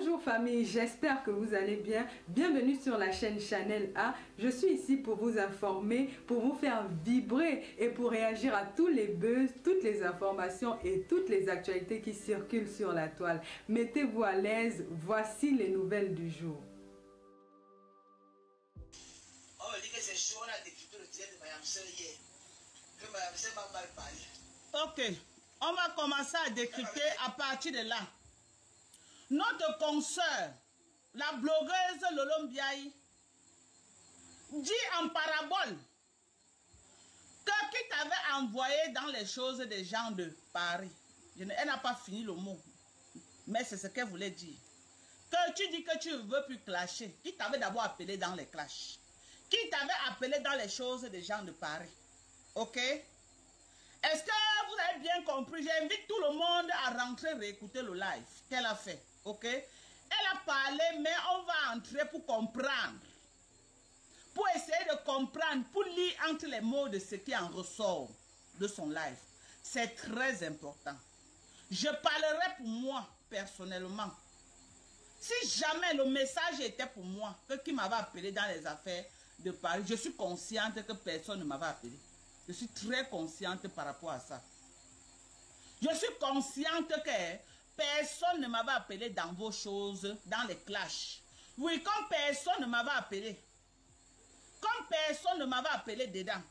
Bonjour famille, j'espère que vous allez bien. Bienvenue sur la chaîne Chanel A. Je suis ici pour vous informer, pour vous faire vibrer et pour réagir à tous les buzz, toutes les informations et toutes les actualités qui circulent sur la toile. Mettez-vous à l'aise, voici les nouvelles du jour. Ok, on va commencer à décrypter à partir de là. Notre consoeur, la blogueuse Lolo Mbiaye, dit en parabole que qui t'avait envoyé dans les choses des gens de Paris. Elle n'a pas fini le mot, mais c'est ce qu'elle voulait dire. Que tu dis que tu ne veux plus clasher. Qui t'avait d'abord appelé dans les clashs? Qui t'avait appelé dans les choses des gens de Paris? Ok? Est-ce que vous avez bien compris? J'invite tout le monde à rentrer réécouter le live qu'elle a fait. Ok? Elle a parlé, mais on va entrer pour comprendre. Pour essayer de comprendre, pour lire entre les mots de ce qui en ressort de son live. C'est très important. Je parlerai pour moi, personnellement. Si jamais le message était pour moi, que qui m'avait appelé dans les affaires de Paris, je suis consciente que personne ne m'avait appelé. Je suis très consciente par rapport à ça. Je suis consciente que personne ne m'avait appelé dans vos choses, dans les clashs. Oui, comme personne ne m'avait appelé. Comme personne ne m'avait appelé dedans.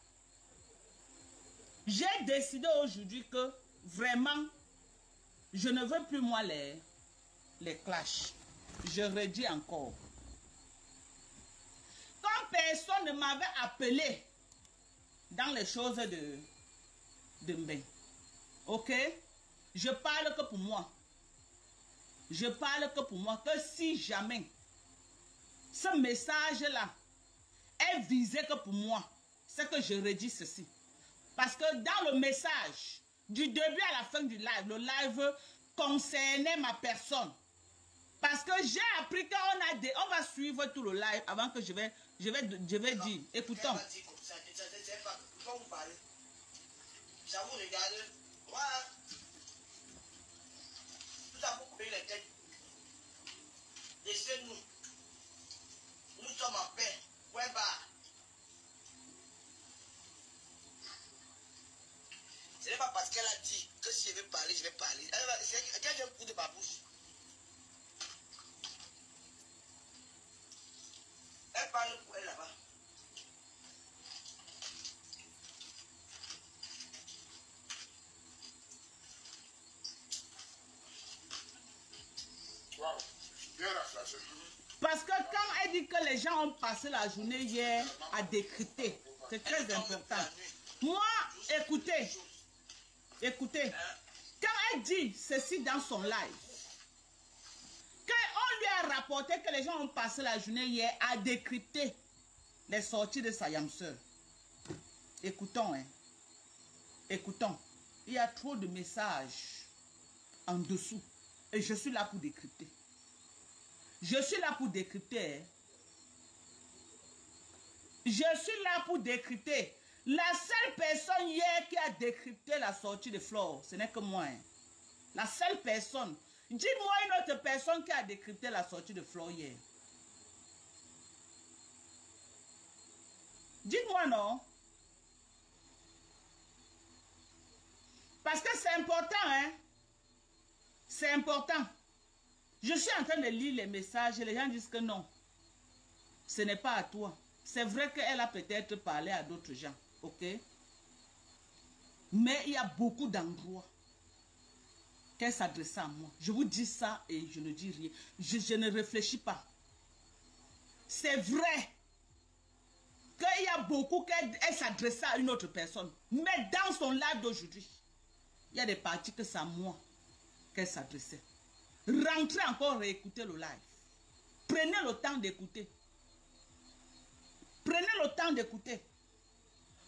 J'ai décidé aujourd'hui que vraiment, je ne veux plus moi les clashs. Je redis encore. Comme personne ne m'avait appelé dans les choses de Mbé. Ok? Je parle que pour moi. Je parle que pour moi. Que si jamais ce message-là est visé que pour moi, c'est que je redis ceci. Parce que dans le message, du début à la fin du live, le live concernait ma personne. Parce que j'ai appris qu'on va suivre tout le live avant que je vais dire. Écoutons. Ça vous regarde, voilà. Tout a beaucoup payé les têtes. Laissez-nous. Nous sommes en paix. Ouais, bah. Ce n'est pas parce qu'elle a dit que si je vais parler, je vais parler. Elle vient coup de ma bouche. Elle parle pour elle là-bas. Wow. Bien la Parce que quand elle dit que les gens ont passé la journée hier à décrypter, c'est très important. Moi, écoutez, quand elle dit ceci dans son live, quand on lui a rapporté que les gens ont passé la journée hier à décrypter les sorties de sa yamseur, écoutons, hein, écoutons, il y a trop de messages en dessous et je suis là pour décrypter. Je suis là pour décrypter. Hein. Je suis là pour décrypter. La seule personne hier qui a décrypté la sortie de Flore, ce n'est que moi. Hein. La seule personne. Dis-moi une autre personne qui a décrypté la sortie de Flore hier. Dites-moi non. Parce que c'est important, hein. C'est important. Je suis en train de lire les messages et les gens disent que non. Ce n'est pas à toi. C'est vrai qu'elle a peut-être parlé à d'autres gens. Ok? Mais il y a beaucoup d'endroits qu'elle s'adressait à moi. Je vous dis ça et je ne dis rien. Je ne réfléchis pas. C'est vrai qu'il y a beaucoup qu'elle s'adressait à une autre personne. Mais dans son live d'aujourd'hui, il y a des parties que c'est à moi qu'elle s'adressait. Rentrez encore réécouter le live. Prenez le temps d'écouter. Prenez le temps d'écouter.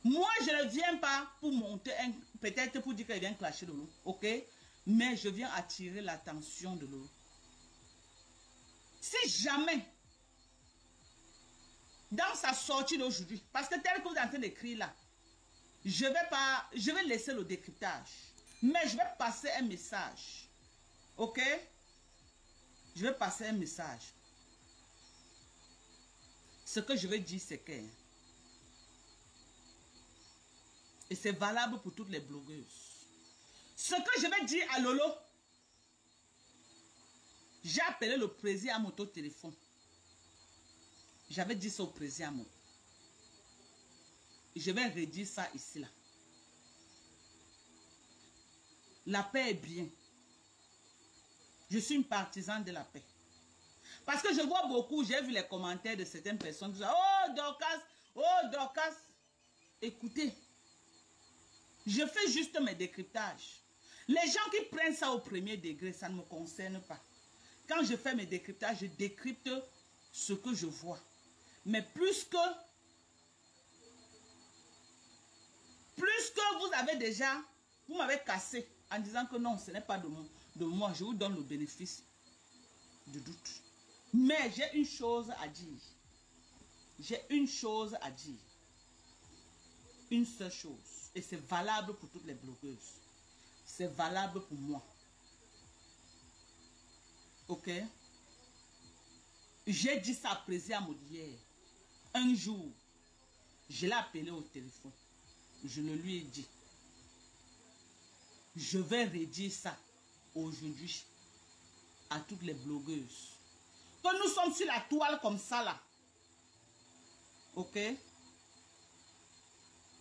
Moi, je ne viens pas pour monter, peut-être pour dire qu'elle vient clasher de l'eau. Ok? Mais je viens attirer l'attention de l'eau. Si jamais, dans sa sortie d'aujourd'hui, parce que tel que vous êtes en train d'écrire là, je vais laisser le décryptage. Mais je vais passer un message. Ok? Je Je vais passer un message. Ce que je vais dire, c'est que... Et c'est valable pour toutes les blogueuses. Ce que je vais dire à Lolo, j'ai appelé le président à mon téléphone. J'avais dit ça au président à mon. Je vais redire ça ici, là. La paix est bien. Je suis une partisane de la paix. Parce que je vois beaucoup, j'ai vu les commentaires de certaines personnes qui disent, oh Dorcas. Écoutez, je fais juste mes décryptages. Les gens qui prennent ça au premier degré, ça ne me concerne pas. Quand je fais mes décryptages, je décrypte ce que je vois. Mais plus que vous avez déjà, vous m'avez cassé en disant que non, ce n'est pas de moi, je vous donne le bénéfice du doute. Mais j'ai une chose à dire. J'ai une chose à dire. Une seule chose. Et c'est valable pour toutes les blogueuses. C'est valable pour moi. Ok? J'ai dit ça à président Maudière. Un jour, je l'ai appelé au téléphone. Je le lui ai dit. Je vais redire ça aujourd'hui à toutes les blogueuses. Que nous sommes sur la toile comme ça là. Ok?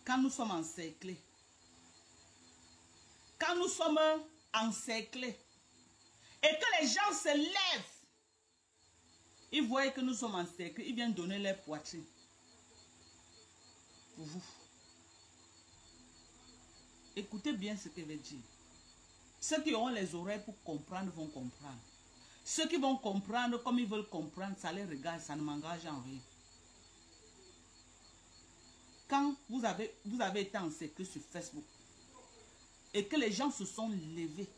Quand nous sommes encerclés. Quand nous sommes encerclés. Et que les gens se lèvent. Ils voient que nous sommes encerclés. Ils viennent donner leur poitrine. Pour vous. Écoutez bien ce que je veux dire. Ceux qui auront les oreilles pour comprendre vont comprendre. Ceux qui vont comprendre comme ils veulent comprendre, ça les regarde, ça ne m'engage en rien. Quand vous avez été encerclé sur Facebook et que les gens se sont levés,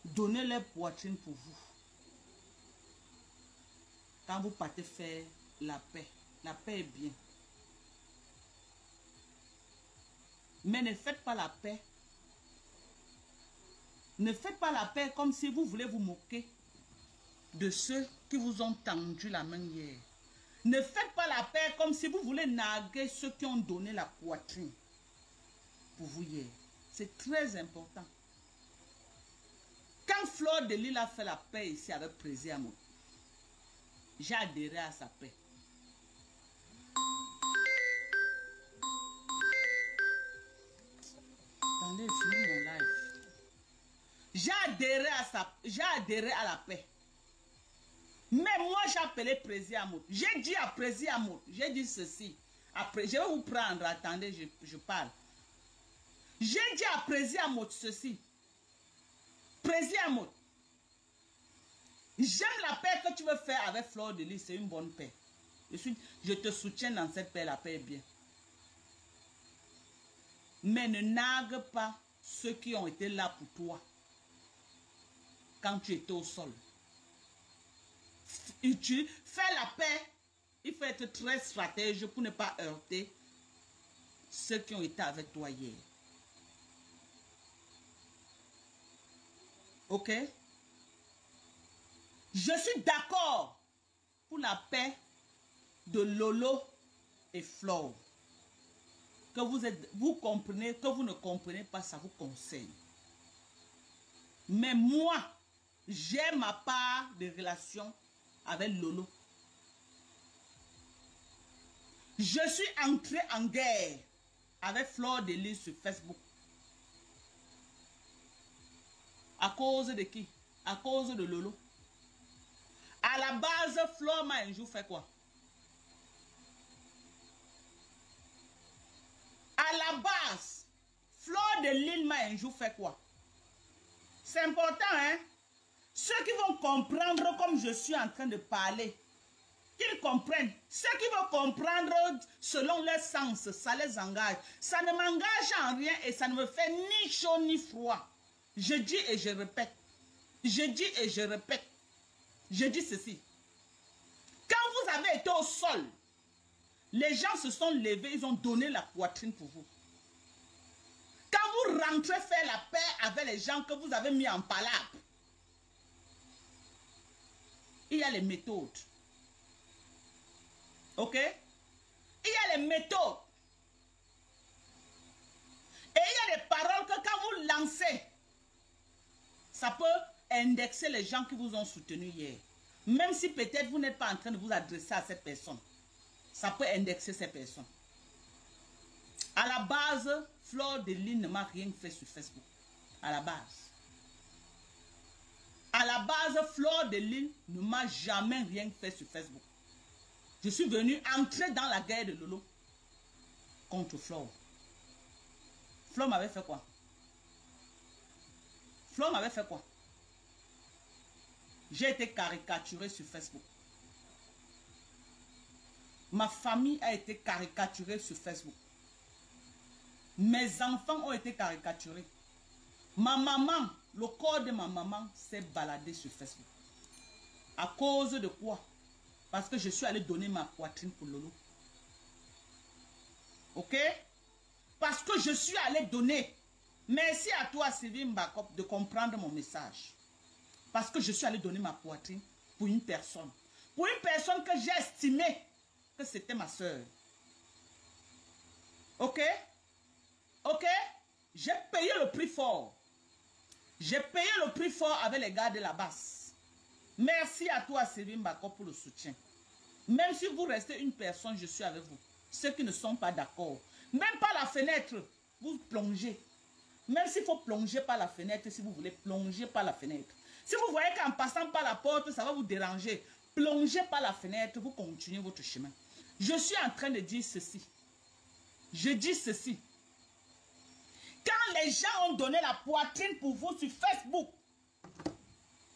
donnez leur poitrine pour vous. Quand vous partez faire la paix est bien. Mais ne faites pas la paix. Ne faites pas la paix comme si vous voulez vous moquer de ceux qui vous ont tendu la main hier. Ne faites pas la paix comme si vous voulez narguer ceux qui ont donné la poitrine pour vous hier. C'est très important. Quand Fleur de Lille a fait la paix ici avec Président, j'ai adhéré à sa paix. Attendez, je finis mon live. J'ai adhéré à la paix. Mais moi, j'ai appelé Président Amour. J'ai dit à Président Amour, j'ai dit ceci. Après, je vais vous prendre, attendez, je parle. J'ai dit à Président Amour ceci. Président Amour, j'aime la paix que tu veux faire avec Fleur de Lys, c'est une bonne paix. Je te soutiens dans cette paix, la paix est bien. Mais ne nargue pas ceux qui ont été là pour toi. Quand tu étais au sol. Tu fais la paix. Il faut être très stratège pour ne pas heurter ceux qui ont été avec toi hier. Ok? Je suis d'accord pour la paix de Lolo et Flore. Que vous comprenez, que vous ne comprenez pas, ça vous concerne. Mais moi, j'ai ma part de relation avec Lolo. Je suis entré en guerre avec Fleur de Lys sur Facebook. À cause de qui? À cause de Lolo. À la base, Fleur m'a un jour fait quoi? À la base, Fleur de Lys m'a un jour fait quoi? C'est important, hein? Ceux qui vont comprendre comme je suis en train de parler, qu'ils comprennent. Ceux qui vont comprendre selon leur sens, ça les engage. Ça ne m'engage en rien et ça ne me fait ni chaud ni froid. Je dis et je répète. Je dis et je répète. Je dis ceci. Quand vous avez été au sol, les gens se sont levés, ils ont donné la poitrine pour vous. Quand vous rentrez faire la paix avec les gens que vous avez mis en palabre, il y a les méthodes. Ok? Il y a les méthodes. Et il y a des paroles que quand vous lancez, ça peut indexer les gens qui vous ont soutenu hier. Même si peut-être vous n'êtes pas en train de vous adresser à cette personne. Ça peut indexer ces personnes. À la base, Fleur de Lys ne m'a rien fait sur Facebook. À la base. À la base, Fleur de Lys ne m'a jamais rien fait sur Facebook. Je suis venu entrer dans la guerre de Lolo contre Fleur. Fleur m'avait fait quoi? Fleur m'avait fait quoi? J'ai été caricaturé sur Facebook. Ma famille a été caricaturée sur Facebook. Mes enfants ont été caricaturés. Ma maman, le corps de ma maman s'est baladé sur Facebook. À cause de quoi? Parce que je suis allé donner ma poitrine pour Lolo. Ok? Parce que je suis allé donner. Merci à toi, Sylvie Mbakop, de comprendre mon message. Parce que je suis allé donner ma poitrine pour une personne. Pour une personne que j'ai estimée que c'était ma soeur. Ok? Ok? J'ai payé le prix fort. J'ai payé le prix fort avec les gars de la basse. Merci à toi, Sylvie Mbakop, pour le soutien. Même si vous restez une personne, je suis avec vous. Ceux qui ne sont pas d'accord. Même par la fenêtre, vous plongez. Même s'il faut plonger par la fenêtre, si vous voulez plonger par la fenêtre. Si vous voyez qu'en passant par la porte, ça va vous déranger, plongez par la fenêtre, vous continuez votre chemin. Je suis en train de dire ceci. Je dis ceci. Quand les gens ont donné la poitrine pour vous sur Facebook,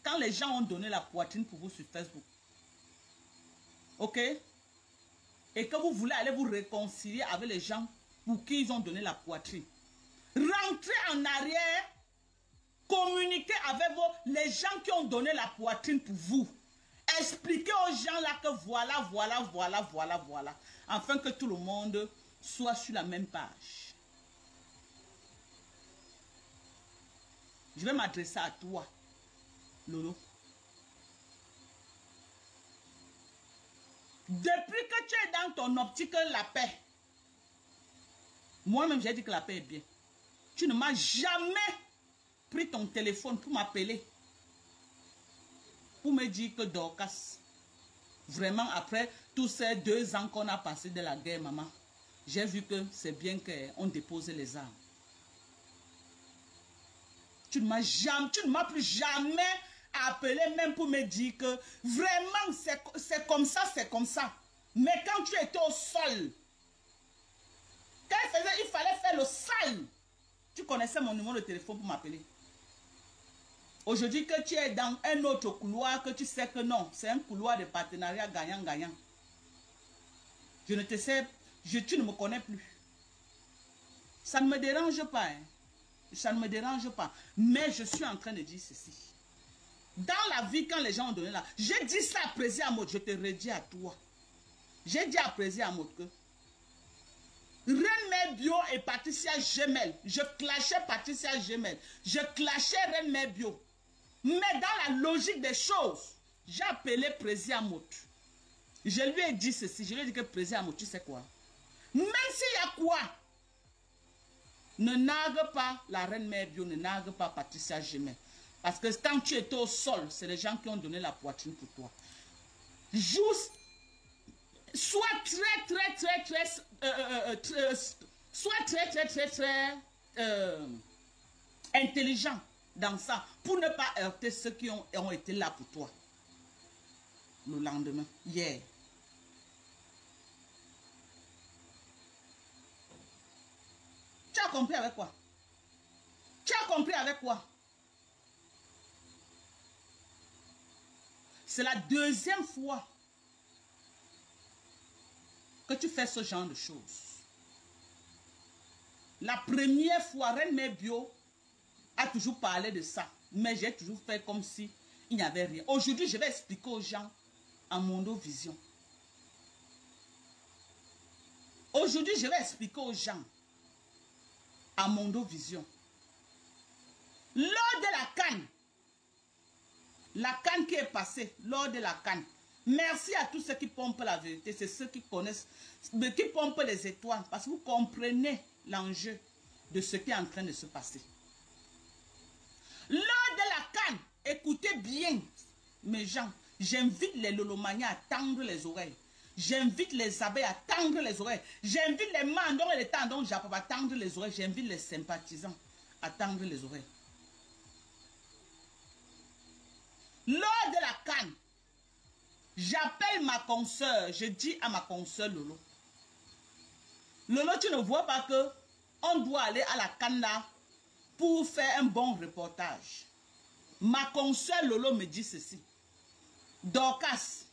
quand les gens ont donné la poitrine pour vous sur Facebook, ok? Et que vous voulez aller vous réconcilier avec les gens pour qui ils ont donné la poitrine, rentrez en arrière, communiquez avec les gens qui ont donné la poitrine pour vous. Expliquez aux gens là que voilà, afin que tout le monde soit sur la même page. Je vais m'adresser à toi, Lolo. Depuis que tu es dans ton optique la paix, moi-même j'ai dit que la paix est bien. Tu ne m'as jamais pris ton téléphone pour m'appeler, pour me dire que Dorcas, vraiment après tous ces 2 ans qu'on a passé de la guerre, maman, j'ai vu que c'est bien qu'on dépose les armes. Tu ne m'as plus jamais appelé même pour me dire que vraiment c'est comme ça. Mais quand tu étais au sol, quand il fallait faire le sale, tu connaissais mon numéro de téléphone pour m'appeler. Aujourd'hui que tu es dans un autre couloir, que tu sais que non, c'est un couloir de partenariat gagnant-gagnant. Je ne te sais, tu ne me connais plus. Ça ne me dérange pas, hein. Ça ne me dérange pas. Mais je suis en train de dire ceci. Dans la vie, quand les gens ont donné là, j'ai dit ça à Président Amod, je te redis à toi. J'ai dit à Président Amod que Reine Mère Bio et Patricia Gemel, je clashais Patricia Gemel, je clashais Reine Mère Bio. Mais dans la logique des choses, j'ai appelé Président Amod. Je lui ai dit ceci, je lui ai dit que Président Amod, tu sais quoi? Même s'il y a quoi? Ne nargue pas la Reine Mère Bio, ne nargue pas Patricia Gemel. Parce que quand tu étais au sol, c'est les gens qui ont donné la poitrine pour toi. Juste, sois très intelligent dans ça, pour ne pas heurter ceux qui ont été là pour toi. Le lendemain, hier. Tu as compris avec quoi? Tu as compris avec quoi? C'est la 2e fois que tu fais ce genre de choses. La première fois, Reine Mère Bio a toujours parlé de ça. Mais j'ai toujours fait comme si il n'y avait rien. Aujourd'hui, je vais expliquer aux gens en Mondo Vision. Aujourd'hui, je vais expliquer aux gens à Mondo Vision. Lors de la CAN, La canne qui est passée lors de la canne. Merci à tous ceux qui pompent la vérité. C'est ceux qui connaissent, qui pompent les étoiles. Parce que vous comprenez l'enjeu de ce qui est en train de se passer. Lors de la canne, écoutez bien, mes gens. J'invite les lolomaniens à tendre les oreilles. J'invite les abeilles à tendre les oreilles. J'invite les mandons et les tendons japon à tendre les oreilles. J'invite les sympathisants à tendre les oreilles. Lors de la canne, j'appelle ma consoeur. Je dis à ma consoeur Lolo. Lolo, tu ne vois pas que on doit aller à la canne là pour faire un bon reportage. Ma consoeur Lolo me dit ceci. Dorcas,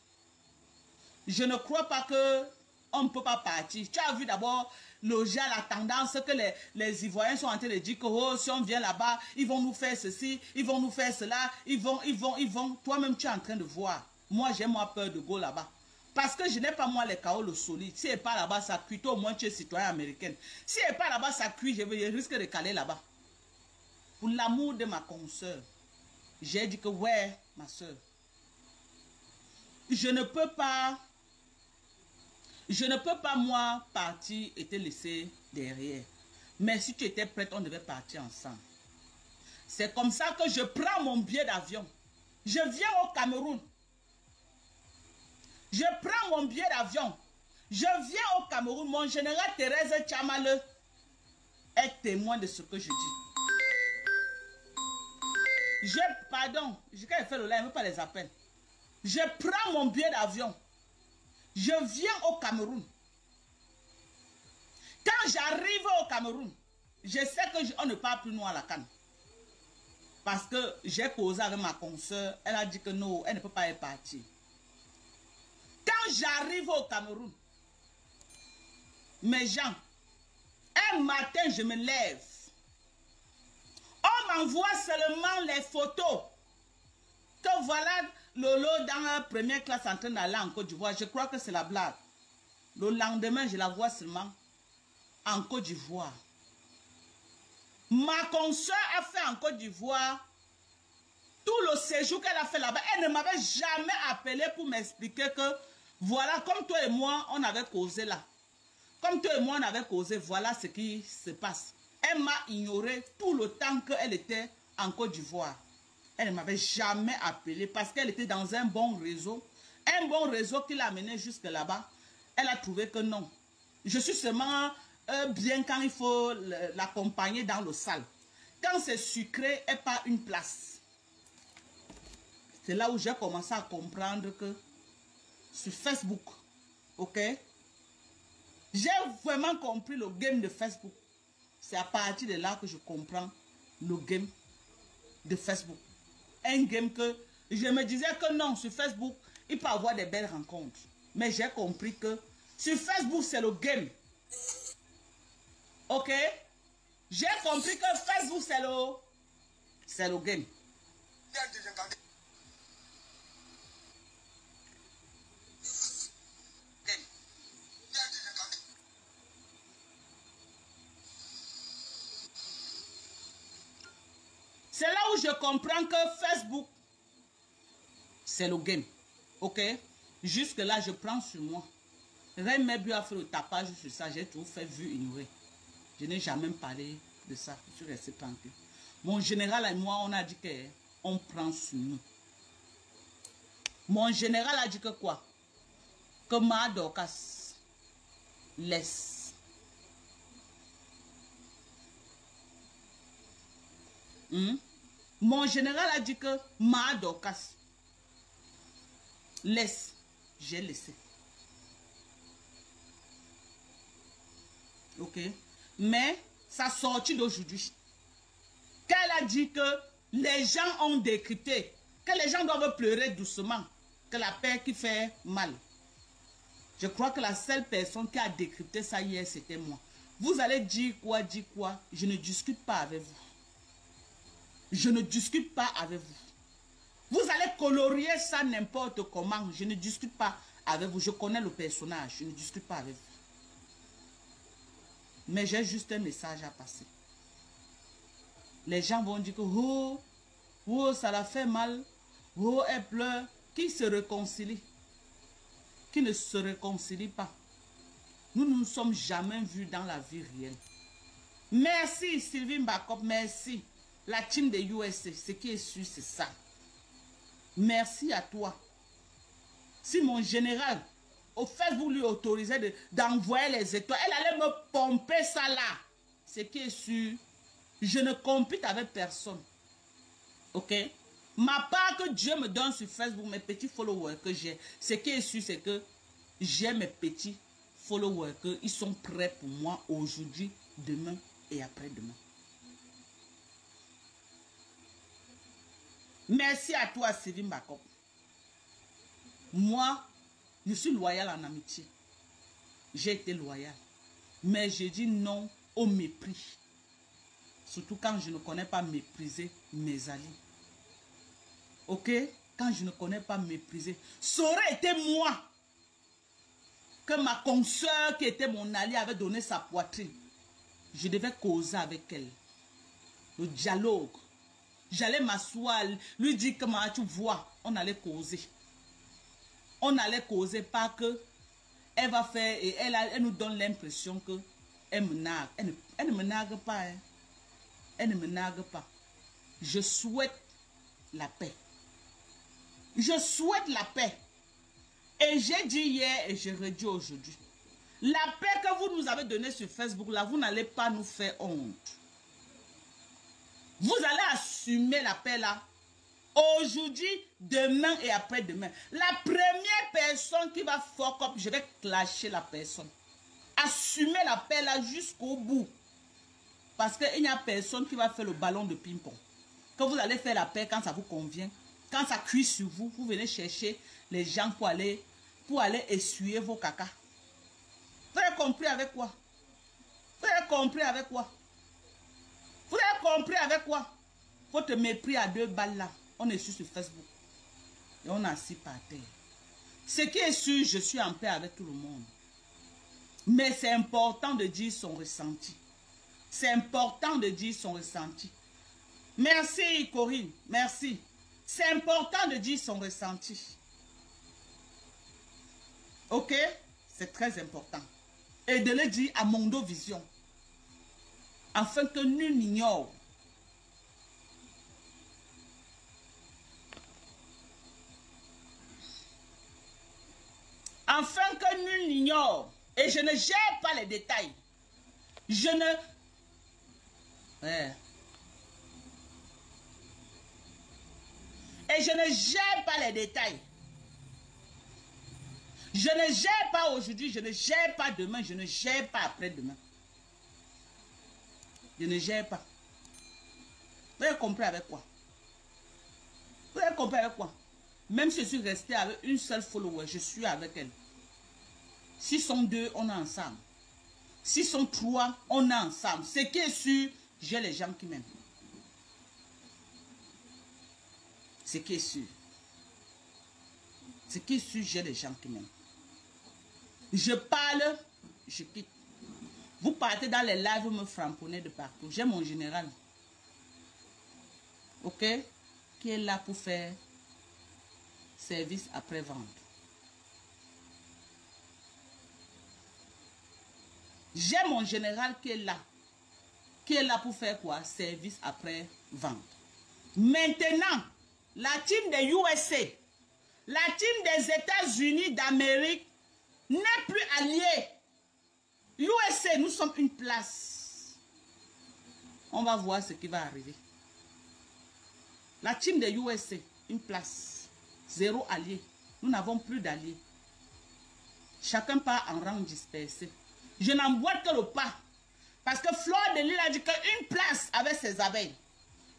je ne crois pas que on ne peut pas partir. Tu as vu d'abord la tendance que les Ivoiriens sont en train de dire que oh, si on vient là-bas, ils vont nous faire ceci, ils vont nous faire cela, ils vont. Toi-même, tu es en train de voir. Moi, j'ai moi peur de go là-bas. Parce que je n'ai pas moi les chaos solides. Si n'est pas là-bas, ça cuit. Toi, au moins, tu es citoyen américain. Si n'est pas là-bas, ça cuit, je risque de caler là-bas. Pour l'amour de ma consoeur, j'ai dit que ouais, ma soeur. Je ne peux pas, moi, partir et te laisser derrière. Mais si tu étais prête, on devait partir ensemble. C'est comme ça que je prends mon billet d'avion. Je viens au Cameroun. Je prends mon billet d'avion. Je viens au Cameroun. Mon général Thérèse Tchamale est témoin de ce que je dis. Pardon, quand elle fait le live, elle ne veut pas les appels. Je prends mon billet d'avion. Je viens au Cameroun. Quand j'arrive au Cameroun, je sais qu'on ne parle plus nous à la canne. Parce que j'ai causé avec ma consoeur. Elle a dit que non, elle ne peut pas y partir. Quand j'arrive au Cameroun, mes gens, un matin, je me lève. On m'envoie seulement les photos. Que voilà Lolo dans la première classe en train d'aller en Côte d'Ivoire. Je crois que c'est la blague. Le lendemain, je la vois seulement en Côte d'Ivoire. Ma consoeur a fait en Côte d'Ivoire tout le séjour qu'elle a fait là-bas. Elle ne m'avait jamais appelé pour m'expliquer que voilà, comme toi et moi, on avait causé là. Comme toi et moi, on avait causé, voilà ce qui se passe. Elle m'a ignoré tout le temps qu'elle était en Côte d'Ivoire. Elle ne m'avait jamais appelé parce qu'elle était dans un bon réseau. Un bon réseau qui l'a amené jusque là-bas. Elle a trouvé que non. Je suis seulement bien quand il faut l'accompagner dans le salle. Quand c'est sucré et pas une place. C'est là où j'ai commencé à comprendre que sur Facebook, ok, j'ai vraiment compris le game de Facebook. C'est à partir de là que je comprends le game de Facebook. Un game que je me disais que non, sur Facebook, il peut y avoir des belles rencontres. Mais j'ai compris que sur Facebook, c'est le game. Ok? J'ai compris que Facebook, c'est le game. C'est là où je comprends que Facebook, c'est le game. Ok? Jusque là, je prends sur moi. Remebu a fait le tapage sur ça. J'ai tout fait, vu, ignoré. Je n'ai jamais parlé de ça. Je suis resté tranquille. Mon général et moi, on a dit qu'on prend sur nous. Mon général a dit que quoi? Que Ma Dorcas laisse. Mon général a dit que Ma Dorcas laisse. J'ai laissé. Ok? Mais sa sortie d'aujourd'hui, qu'elle a dit que les gens ont décrypté, que les gens doivent pleurer doucement, que la paix qui fait mal. Je crois que la seule personne qui a décrypté ça hier, c'était moi. Vous allez dire quoi, je ne discute pas avec vous. Je ne discute pas avec vous. Vous allez colorier ça n'importe comment. Je ne discute pas avec vous. Je connais le personnage. Je ne discute pas avec vous. Mais j'ai juste un message à passer. Les gens vont dire que oh, ça l'a fait mal. Oh, elle pleure. Qui se réconcilie? Qui ne se réconcilie pas? Nous ne nous sommes jamais vus dans la vie réelle. Merci Sylvie Mbakop, merci. La team de USA, ce qui est sûr, c'est ça. Merci à toi. Si mon général, au fait, vous lui autorisez d'envoyer les étoiles, elle allait me pomper ça là. Ce qui est sûr, je ne compite avec personne. Ok? Ma part que Dieu me donne sur Facebook, mes petits followers que j'ai, ce qui est sûr, c'est que j'ai mes petits followers, qu'ils sont prêts pour moi aujourd'hui, demain et après-demain. Merci à toi, Sylvie Mbakop. Moi, je suis loyal en amitié. J'ai été loyal. Mais j'ai dit non au mépris. Surtout quand je ne connais pas mépriser mes alliés. Ok? Quand je ne connais pas mépriser. Ça aurait été moi que ma consoeur qui était mon allié avait donné sa poitrine. Je devais causer avec elle. Le dialogue. J'allais m'asseoir, lui dire comment tu vois. On allait causer. On allait causer pas que elle va faire et elle nous donne l'impression que elle me nargue. Elle ne me nargue pas. Hein. Elle ne me nargue pas. Je souhaite la paix. Je souhaite la paix. Et j'ai dit hier et je redis aujourd'hui. La paix que vous nous avez donnée sur Facebook, là, vous n'allez pas nous faire honte. Vous allez assumer la paix là. Aujourd'hui, demain et après-demain. La première personne qui va fuck up, je vais clasher la personne. Assumez la paix là jusqu'au bout. Parce qu'il n'y a personne qui va faire le ballon de ping-pong. Quand vous allez faire la paix, quand ça vous convient, quand ça cuit sur vous, vous venez chercher les gens pour aller essuyer vos cacas. Vous avez compris avec quoi? Vous avez compris avec quoi? Vous avez compris avec quoi? Votre mépris à 2 balles là. On est sur Facebook. Et on est assis par terre. Ce qui est sûr, je suis en paix avec tout le monde. Mais c'est important de dire son ressenti. C'est important de dire son ressenti. Merci Corinne, merci. C'est important de dire son ressenti. Ok? C'est très important. Et de le dire à Mondo Vision. Afin que nul n'ignore. Afin que nul n'ignore. Et je ne gère pas les détails. Je ne... Et je ne gère pas les détails. Je ne gère pas aujourd'hui, je ne gère pas demain, je ne gère pas après-demain. Je ne gère pas. Vous avez compris avec quoi? Vous avez compris avec quoi? Même si je suis resté avec une seule follower, je suis avec elle. S'ils sont 2, on est ensemble. S'ils sont 3, on est ensemble. Ce qui est sûr, j'ai les gens qui m'aiment. Ce qui est sûr. Ce qui est sûr, j'ai les gens qui m'aiment. Je parle, je quitte. Vous partez dans les lives, vous me frapponnez de partout. J'ai mon général. Ok? Qui est là pour faire service après-vente. J'ai mon général qui est là. Qui est là pour faire quoi? Service après-vente. Maintenant, la team des USA, la team des États-Unis d'Amérique n'est plus alliée. USA, nous sommes une place. On va voir ce qui va arriver. La team des USA, une place. 0 alliés. Nous n'avons plus d'alliés. Chacun part en rang dispersé. Je n'emboîte que le pas. Parce que Flore de Lille a dit qu'une place avec ses abeilles.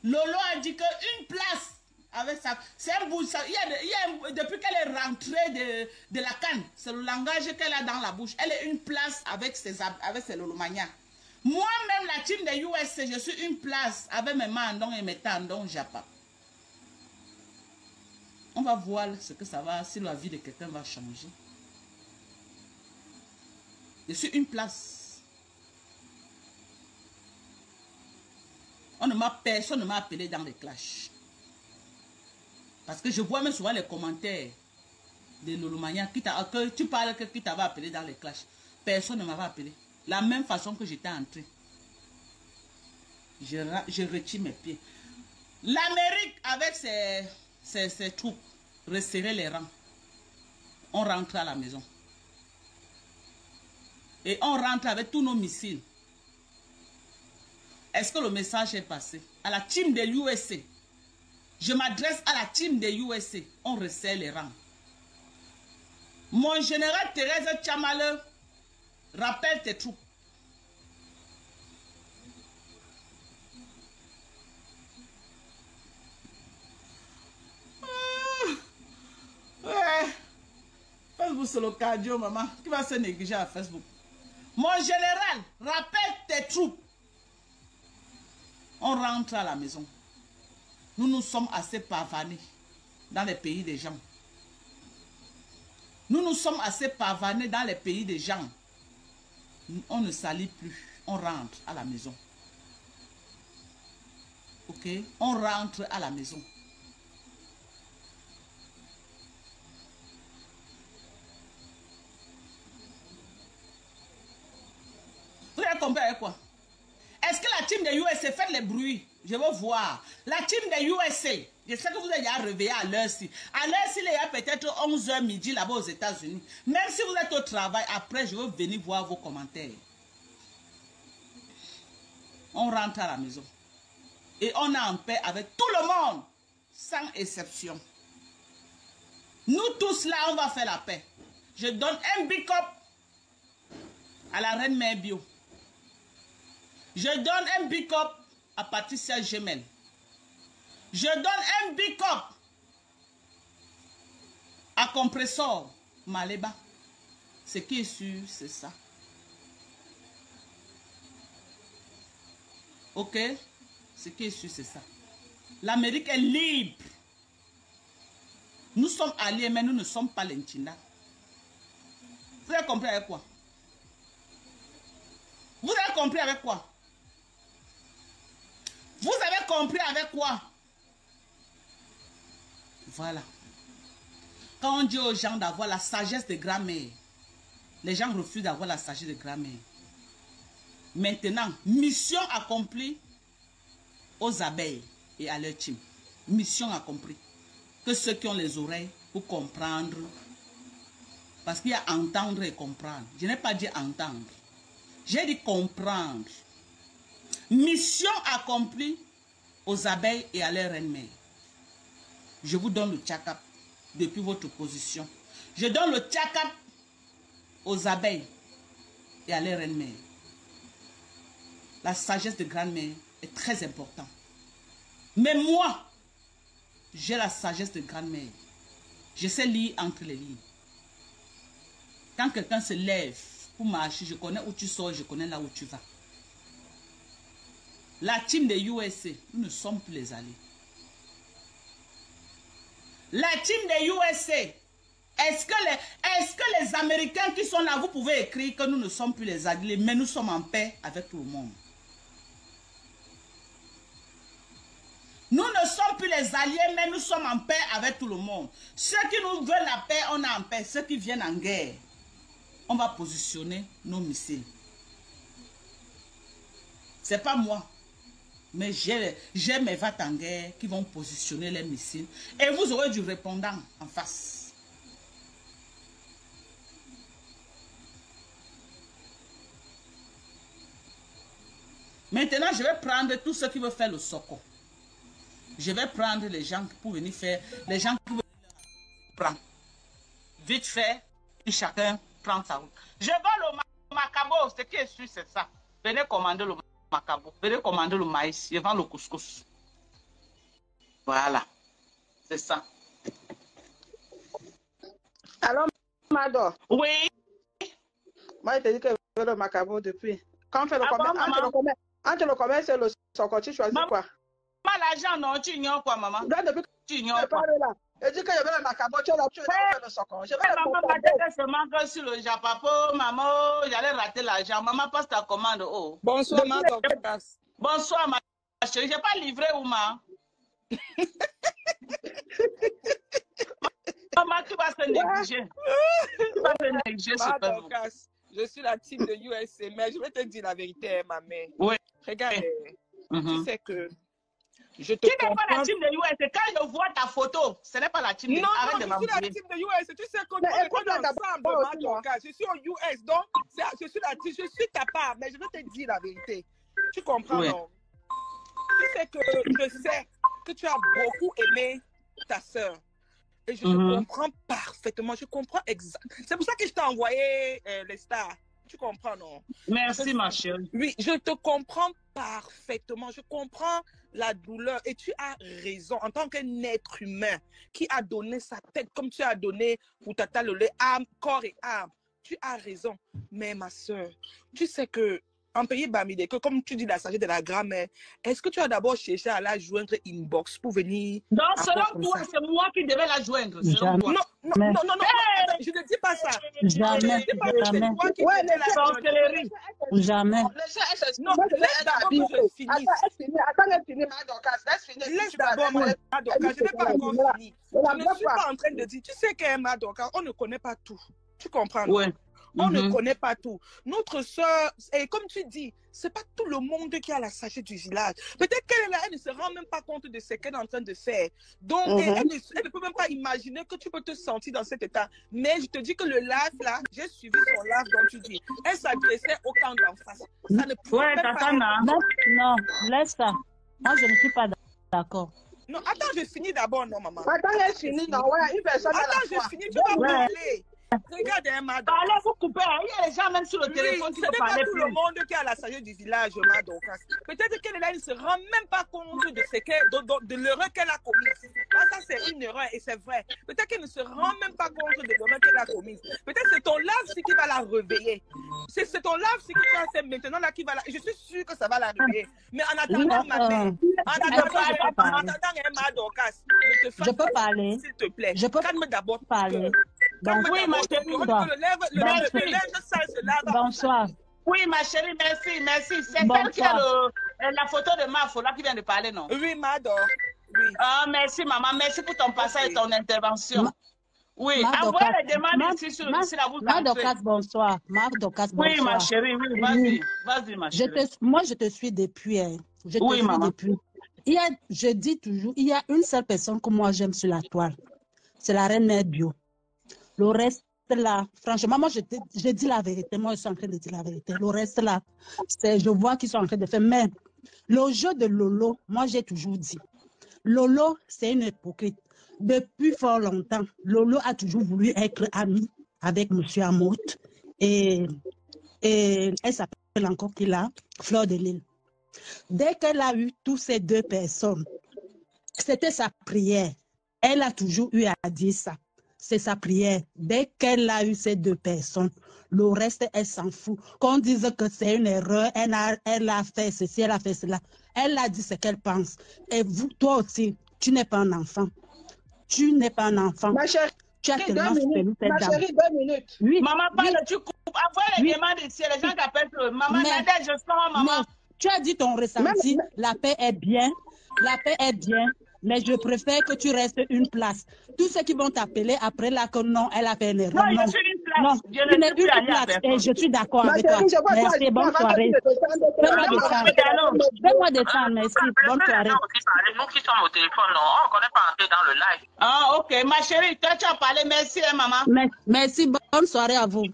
Lolo a dit qu'une place avec sa... C'est un bout. Depuis qu'elle est rentrée de la canne, c'est le langage qu'elle a dans la bouche. Elle est une place avec ses lolomanias. Moi-même, la team des USA, je suis une place avec mes mandons et mes tendons japa. On va voir ce que ça va, si la vie de quelqu'un va changer. Je suis une place. Personne ne m'a appelé dans les clashs. Parce que je vois même souvent les commentaires de Lolomania que tu parles qui t'avait appelé dans les clashs. Personne ne m'avait appelé. La même façon que j'étais entré. Je retire mes pieds. L'Amérique, avec ses troupes, resserrer les rangs. On rentre à la maison. Et on rentre avec tous nos missiles. Est-ce que le message est passé? À la team de l'USA. Je m'adresse à la team de l'USA. On resserre les rangs. Mon général Thérèse Tchamale, rappelle tes troupes. Ouais. Facebook, c'est le cardio, maman. Qui va se négliger à Facebook? Mon général, rappelle tes troupes. On rentre à la maison. Nous sommes assez pavanés dans les pays des gens. Nous sommes assez pavanés dans les pays des gens. On ne salit plus. On rentre à la maison. Ok? On rentre à la maison. Vous avez compris avec quoi? Est-ce que la team de USA fait les bruits? Je veux voir. La team de USA, je sais que vous êtes déjà réveillé à l'heure-ci. À l'heure-ci, il y a peut-être 11h midi là-bas aux États-Unis. Même si vous êtes au travail, après, je veux venir voir vos commentaires. On rentre à la maison. Et on est en paix avec tout le monde, sans exception. Nous tous là, on va faire la paix. Je donne un big up à la reine Mère Bio. Je donne un big up à Patricia Gemel. Je donne un big up à Compressor Maleba. Ce qui est sûr, c'est ça. Ok? Ce qui est sûr, c'est ça. L'Amérique est libre. Nous sommes alliés, mais nous ne sommes pas l'Inchina. Vous avez compris avec quoi? Vous avez compris avec quoi? Vous avez compris avec quoi? Voilà. Quand on dit aux gens d'avoir la sagesse de grand-mère, les gens refusent d'avoir la sagesse de grand-mère. Maintenant, mission accomplie aux abeilles et à leur team. Mission accomplie. Que ceux qui ont les oreilles pour comprendre. Parce qu'il y a entendre et comprendre. Je n'ai pas dit entendre. J'ai dit comprendre. Mission accomplie aux abeilles et à leur reine-mère. Je vous donne le tchakap depuis votre position. Je donne le tchakap aux abeilles et à leur reine-mère. La sagesse de grand-mère est très importante. Mais moi, j'ai la sagesse de grand-mère. Je sais lire entre les lignes. Quand quelqu'un se lève pour marcher, je connais où tu sors, je connais là où tu vas. La team de USA, nous ne sommes plus les alliés. La team de USA, est-ce que les Américains qui sont là, vous pouvez écrire que nous ne sommes plus les alliés, mais nous sommes en paix avec tout le monde. Nous ne sommes plus les alliés, mais nous sommes en paix avec tout le monde. Ceux qui nous veulent la paix, on est en paix. Ceux qui viennent en guerre, on va positionner nos missiles. C'est pas moi. Mais j'ai mes vats en guerre qui vont positionner les missiles. Et vous aurez du répondant en face. Maintenant, je vais prendre tous ceux qui veulent faire le soko. Je vais prendre les gens pour venir faire. Les gens qui veulent prendre. Vite fait, et chacun prend sa route. Je vends le macabo. Ce qui est sûr, c'est ça. Venez commander le macabo. Venez commander le maïs. Je vends le couscous. Voilà. C'est ça. Alors, Mado. Oui. Moi, je te dis que je veux le macabo depuis. Quand on fait le commerce, entre le commerce et le soko, tu choisis quoi? L'argent, non, tu ignores quoi, maman? Depuis que tu ignores quoi? Je dis que je veux le macabo, tu veux faire le soko. Je veux maman m'a dit que seulement que sur le japapo, maman, j'allais rater l'argent. Maman, passe ta commande. Oh. Bonsoir, Mado. Bonsoir, ma chérie. Je n'ai pas livré, Ouma. Maman, tu vas se négliger. Tu vas te négliger ce Ma peuple. Dorcas, je suis la team de USA, mais je vais te dire la vérité, ma mère. Oui. Regarde, tu Mhm. sais que je te Tu n'es pas la comprends. team de US. Quand je vois ta photo, ce n'est pas la team de US. Non, Arrête non, de je suis la m'embrouiller. team de US. Tu sais qu'on Mais est écoute-la ensemble, d'abord ma aussi, moi. Dorcas. Je suis au US, donc je suis la team, je suis ta part, mais je vais te dire la vérité. Tu comprends, Oui. non? Tu sais que je sais que tu as beaucoup aimé ta sœur. Et je te comprends parfaitement. Je comprends exactement. C'est pour ça que je t'ai envoyé les stars. Tu comprends, non? Merci, ma chérie. Oui, je te comprends parfaitement. Je comprends la douleur. Et tu as raison. En tant qu'un être humain qui a donné sa tête, comme tu as donné pour Tata Lolé, âme, corps et âme, tu as raison. Mais ma soeur, tu sais que en pays Bamide, que comme tu dis la sagesse de la grand-mère, est-ce que tu as d'abord cherché à la joindre inbox pour venir? Donc, à selon comme toi, ça? c'est moi qui devais la joindre. Selon Jamais. toi. Non, non, non, non, non, non, attends, je ne dis pas ça. Je Jamais. ne dis pas que c'est Jamais. toi qui Ouais, devais la joindre. Sorcellerie. Jamais. Laissez elle s'exprime. Non, laisse d'abord que je finisse. Attends, elle finit, ma Dorcas. Laisse finir. Laisse d'abord ma Dorcas, je n'ai pas encore fini. Je ne suis pas en train de dire, tu sais qu'Emma Dorcas, on ne connaît pas tout. Tu comprends? Oui. On ne connaît pas tout. Notre soeur, et comme tu dis, c'est pas tout le monde qui a la sagesse du village. Peut-être qu'elle est là, elle ne se rend même pas compte de ce qu'elle est en train de faire. Donc, elle ne peut même pas imaginer que tu peux te sentir dans cet état. Mais je te dis que le live, là, j'ai suivi son live dont tu dis. Elle s'adressait au camp d'en face. Ça ne pouvait Ouais, même pas Tatana. Non, laisse ça. Moi, je ne suis pas d'accord. Non, attends, je finis d'abord, non, maman. Attends, elle finit. Non, ouais, une personne à la Attends, fois. je finis, tu vas parler. Regarde, Emma Dorcas. Parlez, vous coupez. Il y a les gens même sur le téléphone qui ce ne n'est pas parlaient tout plus. le monde qui a la sagesse du village, ma Dorcas. Peut-être qu'elle est là, elle ne se rend même pas compte de l'erreur qu'elle a commise. Ça, c'est une erreur et c'est vrai. Peut-être qu'elle ne se rend même pas compte de l'erreur qu'elle a commise. Peut-être que c'est ton lave qui va la réveiller. C'est ton lave qui va faire maintenant là qui va la... Je suis sûre que ça va la réveiller. Mais en attendant, ma mère, en attendant, Emma Dorcas, Je peux parler. s'il te plaît. Je peux Calme d'abord. parler. Calme Oui, ma d'abord. chérie. Le lève sale se lave. Bonsoir. Oui, ma chérie, merci, merci. C'est Bonsoir. elle qui a la photo de Mafo là qui vient de parler, non? Oui, Mado. Oui. Ah, merci, maman. Merci pour ton passage et ton intervention. Oui, Ma envoyez Dorcas, les demandes ici sur la bout Ma Dorcas, bonsoir. Ma Dorcas, bonsoir. Oui, ma chérie, oui, vas-y. Vas-y, ma chérie. Moi, je te suis depuis. Je te Oui, suis maman. depuis. Je dis toujours, il y a une seule personne que moi j'aime sur la toile. C'est la reine mère bio. Le reste là, franchement, moi je dis la vérité. Moi, je suis en train de dire la vérité. Le reste là, je vois qu'ils sont en train de faire. Mais le jeu de Lolo, moi j'ai toujours dit, Lolo, c'est une hypocrite. Depuis fort longtemps, Lolo a toujours voulu être amie avec M. Amout. Et elle s'appelle encore qui là, Fleur de Lille. Dès qu'elle a eu tous ces deux personnes, c'était sa prière. Elle a toujours eu à dire ça. C'est sa prière. Dès qu'elle a eu ces deux personnes, le reste, elle s'en fout. Qu'on dise que c'est une erreur, elle a fait ceci, elle a fait cela. Elle a dit ce qu'elle pense. Et vous, toi aussi, tu n'es pas un enfant. Tu n'es pas un enfant. Ma chérie, tu as tellement soutenu cette ma dame. chérie, 2 minutes. Oui. Maman, parle, tu coupes. Envoie les Oui. demandes ici. Les gens qui appellent. Maman, Mais- Nadège, je sors, maman. Mais tu as dit ton ressenti, la paix est bien, mais je préfère que tu restes une place. Tous ceux qui vont t'appeler après là que non, elle a fait une erreur. Non, Non, je suis une place. non, Je tu ne n'es suis plus une allée à place personne. et je suis d'accord Ma avec toi. chérie, je vois toi. Merci, bonne soirée. Fais-moi descendre. Fais-moi descendre, merci, bonne soirée. Nous qui sommes au téléphone, non, on ne connaît pas entrer dans le live. Ah, ok. Ma chérie, toi, tu as parlé. Merci, hein, maman. Merci, bonne soirée à vous.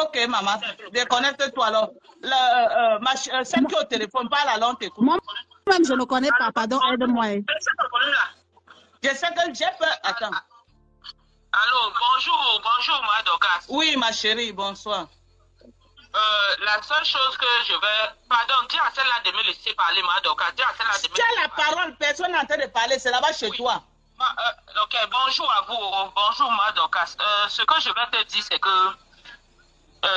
Ok, maman. Déconnecte-toi alors. Celle qui est au téléphone, parle alors, on t'écoute. Moi-même, je ne connais pas, pardon, aide-moi. Je sais que j'ai peur. Attends. Allô, bonjour, moi, Dorcas. Oui, ma chérie, bonsoir. La seule chose que je vais... Pardon, dis à celle-là de me laisser parler, moi, Dorcas. Dis à celle-là de me Tu as la parole, personne n'est en train de parler, c'est là-bas chez toi. Ok, bonjour à vous. Bonjour, moi, Dorcas. Ce que je vais te dire, c'est que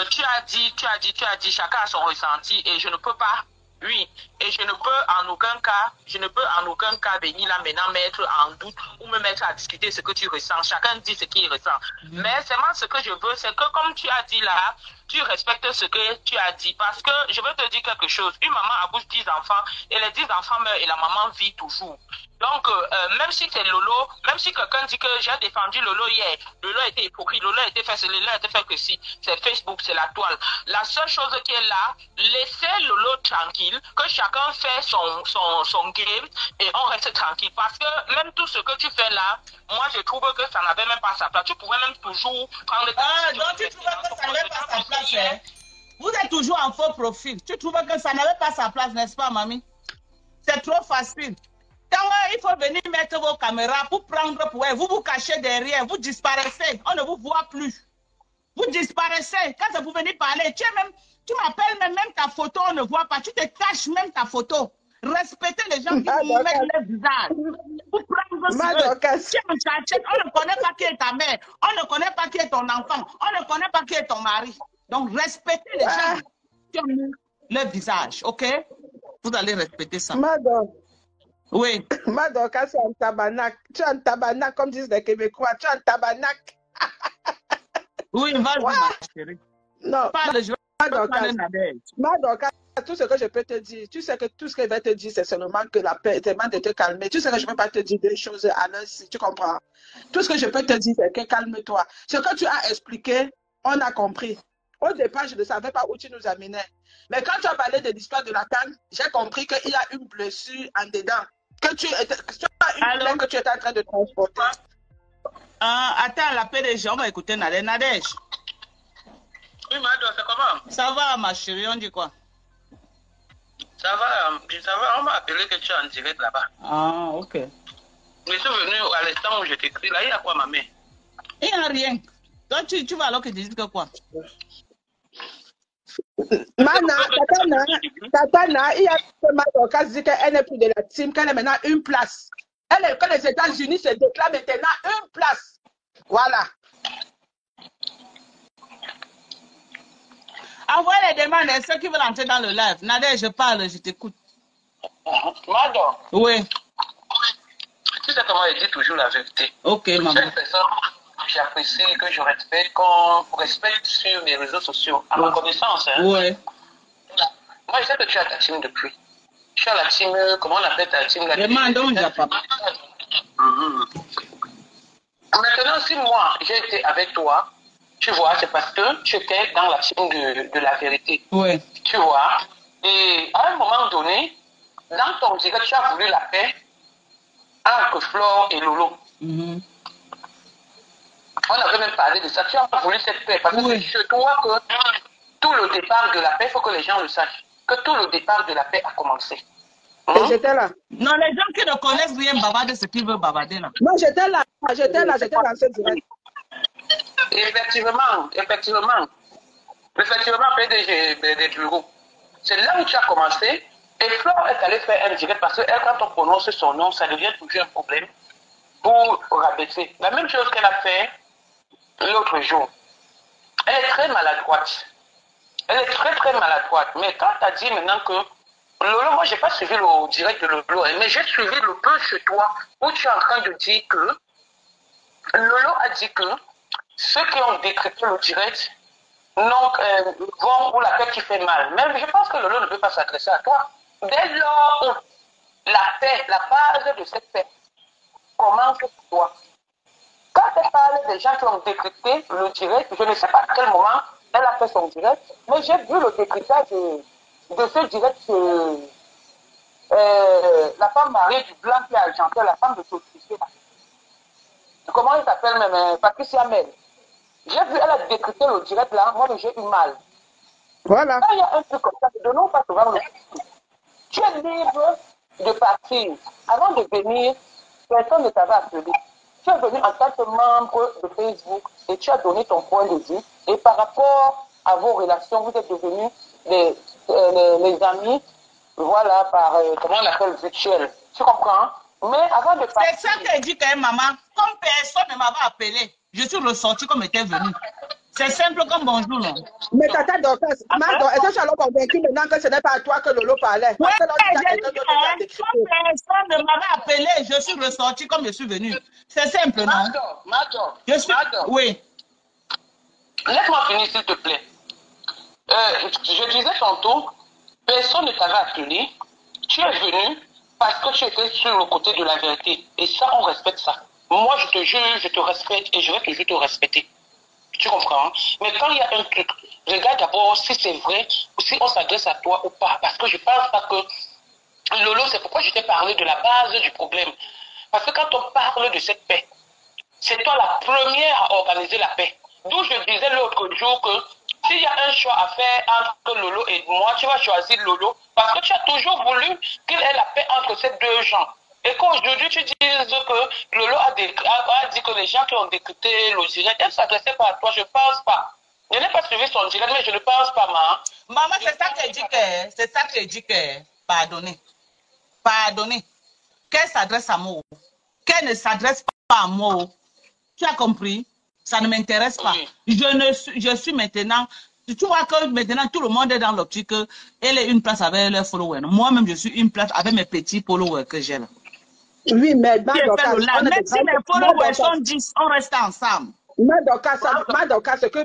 tu as dit, chacun a son ressenti et je ne peux pas, oui, et je ne peux en aucun cas venir là maintenant mettre en doute ou me mettre à discuter ce que tu ressens. Chacun dit ce qu'il ressent. Mais seulement ce que je veux, c'est que comme tu as dit là, tu respectes ce que tu as dit. Parce que je veux te dire quelque chose. Une maman accouche 10 enfants et les 10 enfants meurent et la maman vit toujours. Donc, même si c'est Lolo, même si quelqu'un dit que j'ai défendu Lolo hier, Lolo a été hypocrite, Lolo a été fait ceci, Lolo a été fait que si, c'est Facebook, c'est la toile. La seule chose qui est là, laissez Lolo tranquille, que chacun fait son game et on reste tranquille. Parce que même tout ce que tu fais là, moi je trouve que ça n'avait même pas sa place. Tu pouvais même toujours prendre... Ah, donc tu trouves que ça n'avait pas sa place, hein? Vous êtes toujours en faux profil. Tu trouves que ça n'avait pas sa place, n'est-ce pas, mamie? C'est trop facile. Quand il faut venir mettre vos caméras pour prendre pour vous vous cachez derrière, vous disparaissez, on ne vous voit plus. Vous disparaissez. Quand vous venez parler, tu m'appelles même ta photo, on ne voit pas. Tu te caches même ta photo. Respectez les gens qui vous mettent le visage. Pour prendre sur eux. Tu es en cachette, on ne connaît pas qui est ta mère, on ne connaît pas qui est ton enfant, on ne connaît pas qui est ton mari. Donc respectez les gens qui ont mis le visage, ok? Vous allez respecter ça. Oui. Madoka, c'est un tabarnak. Tu es un tabarnak, comme disent les Québécois. Tu es un tabarnak. Oui, vas-y, ma chérie. Non, parle, je Madoka, tout ce que je peux te dire, tu sais que tout ce que je vais te dire, c'est seulement que la paix, c'est de te calmer. Tu sais que je ne peux pas te dire des choses à l'instant, tu comprends? Tout ce que je peux te dire, c'est que calme-toi. Ce que tu as expliqué, on a compris. Au départ, je ne savais pas où tu nous amenais. Mais quand tu as parlé de l'histoire de la canne, j'ai compris qu'il y a une blessure en dedans. Que tu as une plaie que tu étais en train de transporter. Attends, la PDG, on va écouter Nadège. Nadège. Oui, Mado, c'est comment? Ça va, ma chérie, on dit quoi? Ça va, on m'a appelé que tu es en direct là-bas. Ah, ok. Je suis venu à l'instant où je t'écris, là, il y a quoi, ma mère? Il n'y a rien. Toi, tu vas alors que tu dis que quoi? Mana, Tatana, il y a que Madoka dit qu'elle n'est plus de la team, qu'elle est maintenant une place. Que les États-Unis se déclarent maintenant une place. Voilà. Envoie les demandes à ceux qui veulent entrer dans le live. Nadège, je parle, je t'écoute. Mado. Oui. Tu sais comment je dis toujours la vérité. Ok, maman. Chaque personne que j'apprécie, que je respecte, qu'on respecte sur mes réseaux sociaux, à ma connaissance. Hein. Oui. Moi, je sais que tu as ta team depuis. Tu as la team, comment on appelle ta team? Demandons à papa. Maintenant, si moi, j'ai été avec toi, tu vois, c'est parce que tu étais dans la team de la vérité. Oui. Tu vois. Et à un moment donné, dans ton direct, tu as voulu la paix entre Flore et Lolo. On avait même parlé de ça. Tu as voulu cette paix. Parce que c'est chez toi que tout le départ de la paix, il faut que les gens le sachent. Que tout le départ de la paix a commencé. J'étais là. Non, les gens qui ne connaissent rien bavarder ce qu'ils veulent bavarder là. Non, j'étais là. J'étais dans ce direct. Effectivement, PDG des bureaux. C'est là où tu as commencé. Et Flore est allée faire un direct parce que elle, quand on prononce son nom, ça devient toujours un problème pour rabaisser. La même chose qu'elle a fait l'autre jour. Elle est très maladroite. Elle est très très maladroite. Mais quand tu as dit maintenant que Lolo, moi je n'ai pas suivi le direct de Lolo, mais j'ai suivi le peu chez toi où tu es en train de dire que Lolo a dit que ceux qui ont décrété le direct vont pour la paix qui fait mal. Même je pense que Lolo ne peut pas s'adresser à toi. Dès lors où la paix, la base de cette paix commence pour toi. Quand elle parle des gens qui ont décrété le direct, je ne sais pas à quel moment elle a fait son direct, mais j'ai vu le décrétage de ce direct sur la femme mariée du blanc qui a argenté, la femme de Sophie. Comment il s'appelle même? Patricia Mel. J'ai vu, elle a décrété le direct là, moi j'ai eu mal. Voilà. Quand il y a un truc comme ça, donnons pas souvent le tu es libre de partir. Avant de venir, personne ne t'avait appelé. Tu es venu en tant que membre de Facebook et tu as donné ton point de vue. Et par rapport à vos relations, vous êtes devenus les amis, voilà, par, comment on appelle, virtuel. Tu comprends? Mais avant de partir... C'est ça qu'elle dit quand même, maman. Comme personne ne m'avait appelé, je suis ressortie comme était venue. C'est simple comme bonjour, non? Mais Tata Dorcas, est-ce que tu as convaincu maintenant que ce n'est pas à toi que Lolo parlait? Oui, comme personne ne m'avait appelé, je suis ressortie comme je suis venue. C'est simple, non? Oui. Laisse-moi finir, s'il te plaît. Je disais tantôt, personne ne t'avait appelé. Tu es venu parce que tu étais sur le côté de la vérité. Et ça, on respecte ça. Moi, je te jure, je te respecte et je vais toujours te respecter. Tu comprends? Hein? Mais quand il y a un truc, regarde d'abord si c'est vrai ou si on s'adresse à toi ou pas. Parce que je ne pense pas que... Lolo, c'est pourquoi je t'ai parlé de la base du problème. Parce que quand on parle de cette paix, c'est toi la première à organiser la paix. D'où je disais l'autre jour que s'il y a un choix à faire entre Lolo et moi, tu vas choisir Lolo parce que tu as toujours voulu qu'il ait la paix entre ces deux gens. Et qu'aujourd'hui tu dises que Lolo a dit que les gens qui ont décrypté le direct, elle ne s'adressait pas à toi, je ne pense pas. Je n'ai pas suivi son direct, mais je ne pense pas, maman. Maman, c'est ça qu'elle dit que... C'est ça qu'elle dit que... Pardonnez. Pardonnez. Qu'elle s'adresse à moi. Qu'elle ne s'adresse pas à moi. Tu as compris? Ça ne m'intéresse pas. Oui. Je suis maintenant... Tu vois que maintenant, tout le monde est dans l'optique qu'elle est une place avec leurs followers. Moi-même, je suis une place avec mes petits followers que j'ai là. Oui, mais même si mes followers sont 10, on reste ensemble. Madoka, c'est que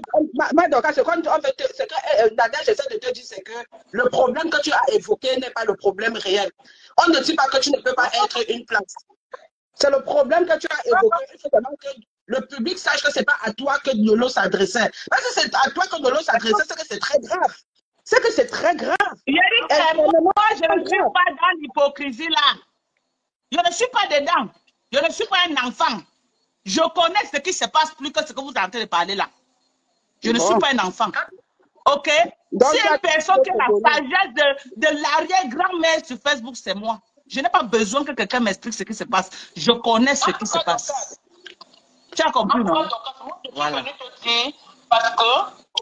Nadège essaie de te dire, c'est que le problème que tu as évoqué n'est pas le problème réel. On ne dit pas que tu ne peux pas être une place. C'est le problème que tu as évoqué. Il faut vraiment que le public sache que ce n'est pas à toi que Lolo s'adressait. Parce que c'est à toi que Lolo s'adressait, c'est que c'est très grave. C'est que c'est très grave. Moi, je ne suis pas dans l'hypocrisie là. Je ne suis pas dedans. Je ne suis pas un enfant. Je connais ce qui se passe plus que ce que vous êtes en train de parler là. Je ne suis pas un enfant. Ok? Si une personne qui a la sagesse de l'arrière-grand-mère sur Facebook, c'est moi. Je n'ai pas besoin que quelqu'un m'explique ce qui se passe. Je connais ce qui se passe. Tu as compris, non? Voilà. Parce que,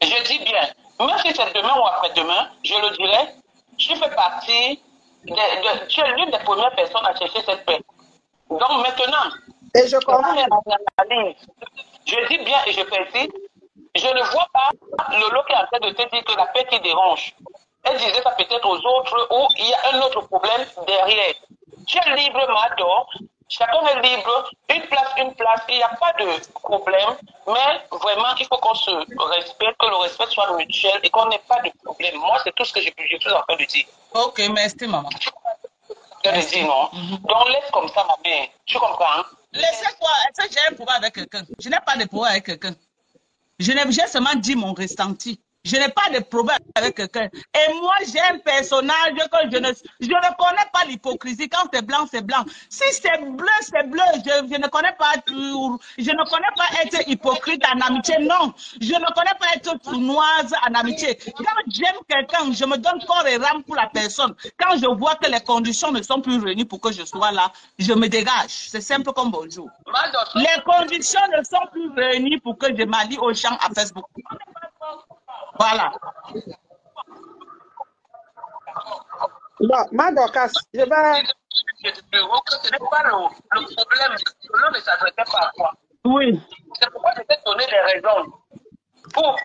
je dis bien, même si c'est demain ou après-demain, je le dirai, tu fais partie, tu es l'une des premières personnes à chercher cette paix. Donc maintenant, et je comprends. Je dis bien et je précise, je ne vois pas Lolo qui est en train de te dire que la paix qui dérange. Elle disait ça peut-être aux autres où il y a un autre problème derrière. Tu es libre, Mado. Chacun est libre. Une place, il n'y a pas de problème. Mais vraiment, il faut qu'on se respecte, que le respect soit mutuel et qu'on n'ait pas de problème. Moi, c'est tout ce que je suis en train de dire. Ok, merci, maman. Je le dis, non? Donc, laisse comme ça, ma mère. Tu comprends? Laissez quoi? Est-ce que j'ai un pouvoir avec quelqu'un? Je n'ai pas de pouvoir avec quelqu'un. J'ai seulement dit mon ressenti. Je n'ai pas de problème avec quelqu'un. Et moi, j'ai un personnage que je ne connais pas l'hypocrisie. Quand c'est blanc, c'est blanc. Si c'est bleu, c'est bleu. Je ne connais pas je ne connais pas être hypocrite en amitié. Non. Je ne connais pas être tournoise en amitié. Quand j'aime quelqu'un, je me donne corps et âme pour la personne. Quand je vois que les conditions ne sont plus réunies pour que je sois là, je me dégage. C'est simple comme bonjour. Les conditions ne sont plus réunies pour que je m'allie au champ à Facebook. Voilà. Bon, Madoka, je vais... Ce n'est pas le problème. L'on ne s'adressait pas à toi. Oui. C'est pourquoi je t'ai donné des raisons. Pour que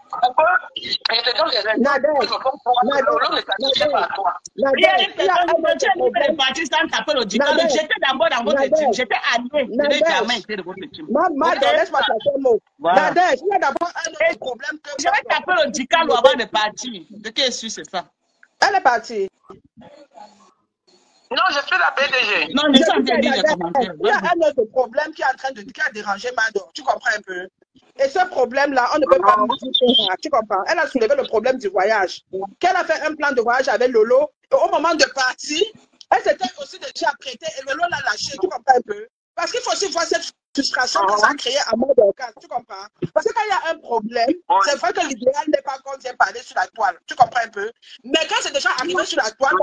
je te donne des raisons. L'on ne s'adressait pas à toi. Il y a une personne qui est partie sans taper le dical. J'étais d'abord dans votre team. J'étais allié. Je n'ai jamais été de votre team. Madoka, laisse-moi taper un mot. Nadège, il y a d'abord un autre problème que... Je vais taper le dical avant de partir. Ce qui est sûr, c'est ça. Elle est partie. Non, je suis la PDG. Non, je suis en train de dire les commentaires. Il y a un autre problème qui est en train de déranger Mado. Tu comprends un peu? Et ce problème-là, on ne peut pas dire. Tu comprends? Elle a soulevé le problème du voyage. Qu'elle a fait un plan de voyage avec Lolo. Et au moment de partir, elle s'était aussi déjà apprêtée et Lolo l'a lâché. Tu comprends un peu? Parce qu'il faut aussi voir cette frustration que ça a créé à Madoka. Tu comprends? Parce que quand il y a un problème, c'est vrai que l'idéal n'est pas qu'on vienne parler sur la toile. Tu comprends un peu? Mais quand c'est déjà arrivé sur la toile,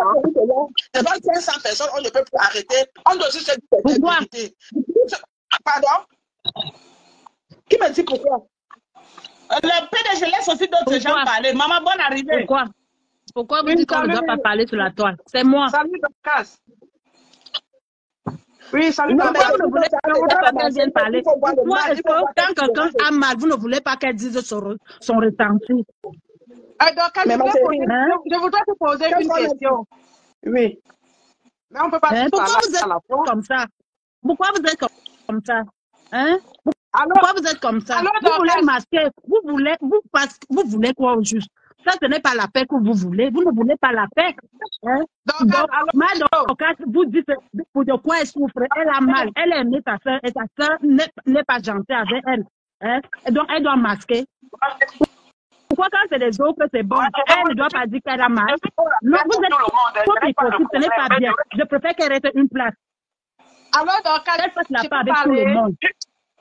devant 500 personnes, on ne peut plus arrêter. On doit aussi se dire. Pardon? Qui me dit pourquoi? Le PDG laisse aussi d'autres gens parler. Maman, bonne arrivée. Pourquoi vous dites qu'on ne doit pas parler sur la toile? C'est moi. Salut, Dorcas. Oui, salut, non, mais vous ne voulez pas qu'elle vienne parler. Pourquoi est-ce que quand quelqu'un a mal, vous ne voulez pas qu'elle dise son ressenti? Dorcas, je voudrais te poser une question. Oui. Mais on ne peut pas pourquoi vous êtes comme ça? Pourquoi vous êtes comme ça? Hein? Pourquoi vous êtes comme ça? Vous voulez masquer, vous voulez quoi au juste? Ça, ce n'est pas la paix que vous voulez. Vous ne voulez pas la paix. Hein? Donc, Dorcas vous dites pour de quoi elle souffre. Elle a mal. Elle a aimé sa soeur et sa soeur n'est pas gentille avec elle. Hein? Et donc, elle doit masquer. Pourquoi quand c'est les autres, c'est bon? Elle ne doit pas dire qu'elle a mal. Non, vous êtes trop hypocrite. Ce n'est pas bien. Je préfère qu'elle reste une place. Alors, Dorcas, Elle fasse la je part peux avec tout le parler. monde.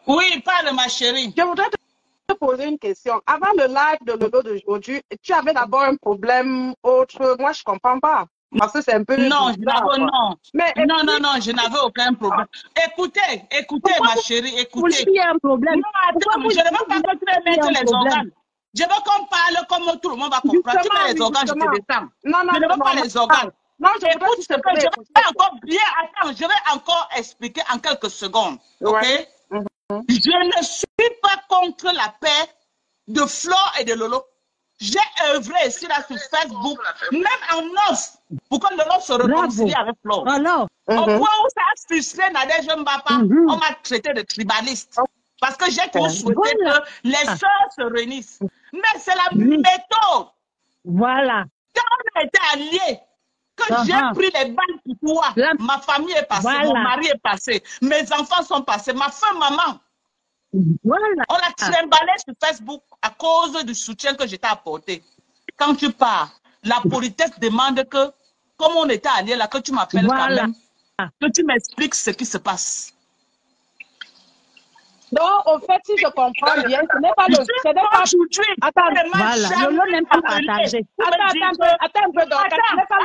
Oui, parle, ma chérie. Je voudrais te poser une question. Avant le live de Lolo d'aujourd'hui, tu avais d'abord un problème autre. Moi, je ne comprends pas. Parce que c'est un peu. Non, bizarre, non. Mais, Non, je n'avais aucun problème. Écoutez, ma chérie, écoutez. Il y a un problème. Non, attends, je ne veux pas que tu me mettes les organes. Je veux qu'on parle comme tout le monde va comprendre. Tu mets les organes, je te descends. Non, je ne veux pas les organes. Non, je écoute ce que je vais encore bien. Attends, je vais encore expliquer en quelques secondes. Ok? Ouais. Je ne suis pas contre la paix de Flore et de Lolo. J'ai œuvré ici là sur Facebook, même en offre, pour que Lolo se réconcilie avec Flore. Alors, au point où ça a frustré Nadège Mbapa, on m'a traité de tribaliste. Parce que j'ai toujours souhaité que les sœurs se réunissent. Mais c'est la méthode. Voilà. Quand on a été alliés, que j'ai pris les balles pour toi, ma famille est passée, mon mari est passé, mes enfants sont passés, ma femme, maman. Voilà. On a trimballé sur Facebook à cause du soutien que je t'ai apporté. Quand tu pars, la politesse demande que, comme on était alliés là, que tu m'appelles quand même, que tu m'expliques ce qui se passe. Donc, au fait, si je comprends bien, ce n'est pas le... Ce n'est pas... Attends, voilà. Lolo n'aime pas partager. Attends un peu, donc. Ce n'est pas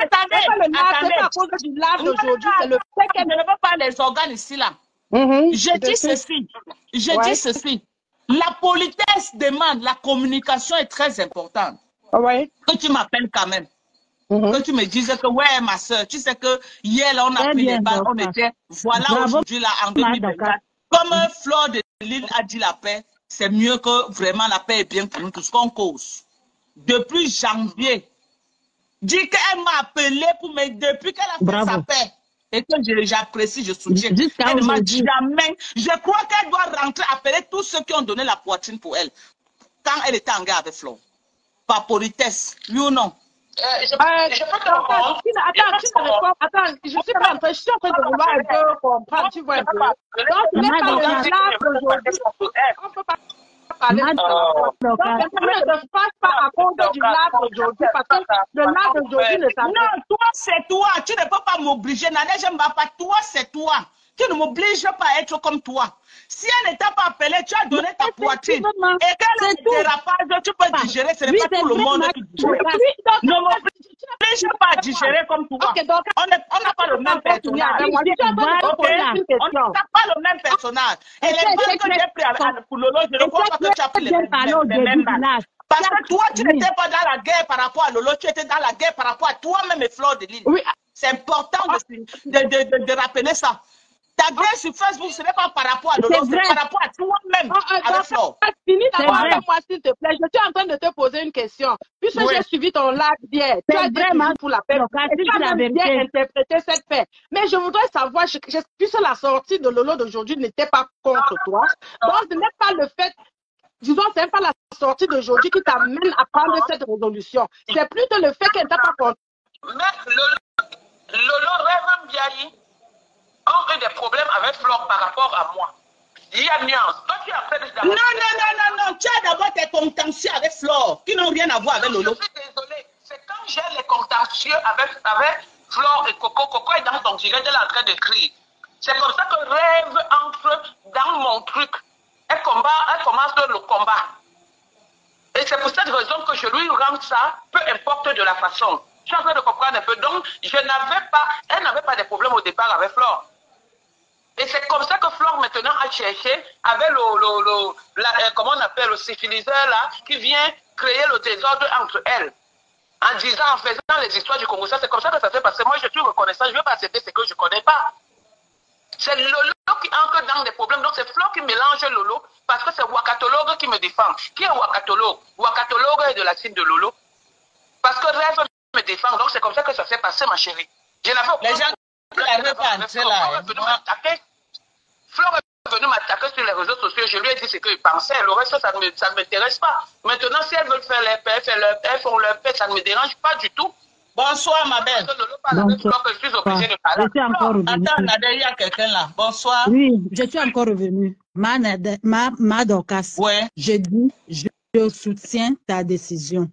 le live, c'est pas à cause du live d'aujourd'hui, c'est le fait qu'elle ne veut pas les organes ici, là. Je dis ceci. Je dis ceci. La politesse demande, la communication est très importante. Que tu m'appelles quand même. Que tu me dises que, ouais, ma soeur, tu sais que hier, là, on a pris les balles, on était, voilà, aujourd'hui, là, en 2024. Comme Flore de Lille a dit la paix, c'est mieux que vraiment la paix est bien pour nous tous qu'on cause. Depuis janvier, dit qu'elle m'a appelé pour me, depuis qu'elle a fait sa paix, et que j'apprécie, je soutiens. Elle ne m'a jamais, je crois qu'elle doit rentrer, appeler tous ceux qui ont donné la poitrine pour elle, quand elle était en garde avec Flore. Par politesse, oui ou non? Je peux te répondre. Attends, je suis en train de vouloir un peu comprendre, tu vois un peu. Donc, ce n'est pas le live d'aujourd'hui. On ne peut pas parler de ça. Donc, ne se passe pas à cause du live d'aujourd'hui, parce que le live d'aujourd'hui ne s'appelle pas. Non, toi, c'est toi. Tu ne peux pas m'obliger. Nadège Mbapa, toi, c'est toi. Tu ne m'obliges pas à être comme toi. Si elle n'était pas appelée, tu as donné ta poitrine. Et qu'elle a un dérapage, tu peux digérer. Ce n'est pas tout le monde qui digère. Ne m'oblige pas à digérer comme toi. On n'a pas le même personnage. On n'a pas le même personnage. Et les balles que j'ai pris pour Lolo, je ne crois pas que tu as pris les mêmes balles. Parce que toi, tu n'étais pas dans la guerre par rapport à Lolo, tu étais dans la guerre par rapport à toi-même et Flore de Lille. C'est important de rappeler ça. Ta guerre sur Facebook, ce n'est pas par rapport à Lolo, c'est par rapport à toi-même avec Flore. Fini d'abord avec moi, s'il te plaît. Je suis en train de te poser une question. Puisque j'ai suivi ton live hier, tu as dit pour la paix. Et tu as même bien interprété cette paix. Mais je voudrais savoir, puisque la sortie de Lolo d'aujourd'hui n'était pas contre toi, donc ce n'est pas le fait, disons, ce n'est pas la sortie d'aujourd'hui qui t'amène à prendre cette résolution. C'est plutôt le fait qu'elle t'a pas contre. Mais Lolo rêve Biaï ont eu des problèmes avec Flore par rapport à moi. Il y a nuance. Toi, tu as fait non. Tu as d'abord tes contentieux avec Flore qui n'ont rien à voir avec Lolo. Je suis désolée. C'est quand j'ai les contentieux avec Flore et Coco. Coco est dans son gilet, elle est en train de crier. C'est comme ça que rêve entre dans mon truc. Elle commence le combat. Et c'est pour cette raison que je lui rends ça, peu importe de la façon. Je suis en train de comprendre un peu. Donc, elle n'avait pas de problème au départ avec Flore. Et c'est comme ça que Flore maintenant a cherché avec comment on appelle, le syphiliseur là, qui vient créer le désordre entre elles. En disant, en faisant les histoires du Congo, c'est comme ça que ça s'est passé. Moi, je suis reconnaissant, je ne vais pas accepter ce que je ne connais pas. C'est Lolo qui entre dans des problèmes. Donc, c'est Flore qui mélange Lolo parce que c'est Wakatologue qui me défend. Qui est Wakatologue? Wakatologue est de la team de Lolo. Parce que Rêve me défend. Donc, c'est comme ça que ça s'est passé, ma chérie. Je n'avais aucun... Les gens qui n'arrivent pas à entrer là. Flore venu m'attaquer sur les réseaux sociaux, je lui ai dit ce qu'il pensait. Le reste, ça ne m'intéresse pas. Maintenant, si elles veulent faire leur paix, elles font leur paix, ça ne me dérange pas du tout. Bonsoir, ma belle. Bonsoir. Je suis obligée de parler. Je suis encore revenue. Attends, Nadia, il y a quelqu'un là. Bonsoir. Oui, je suis encore revenue. Ma Dorcas, Ouais. je dis, je soutiens ta décision.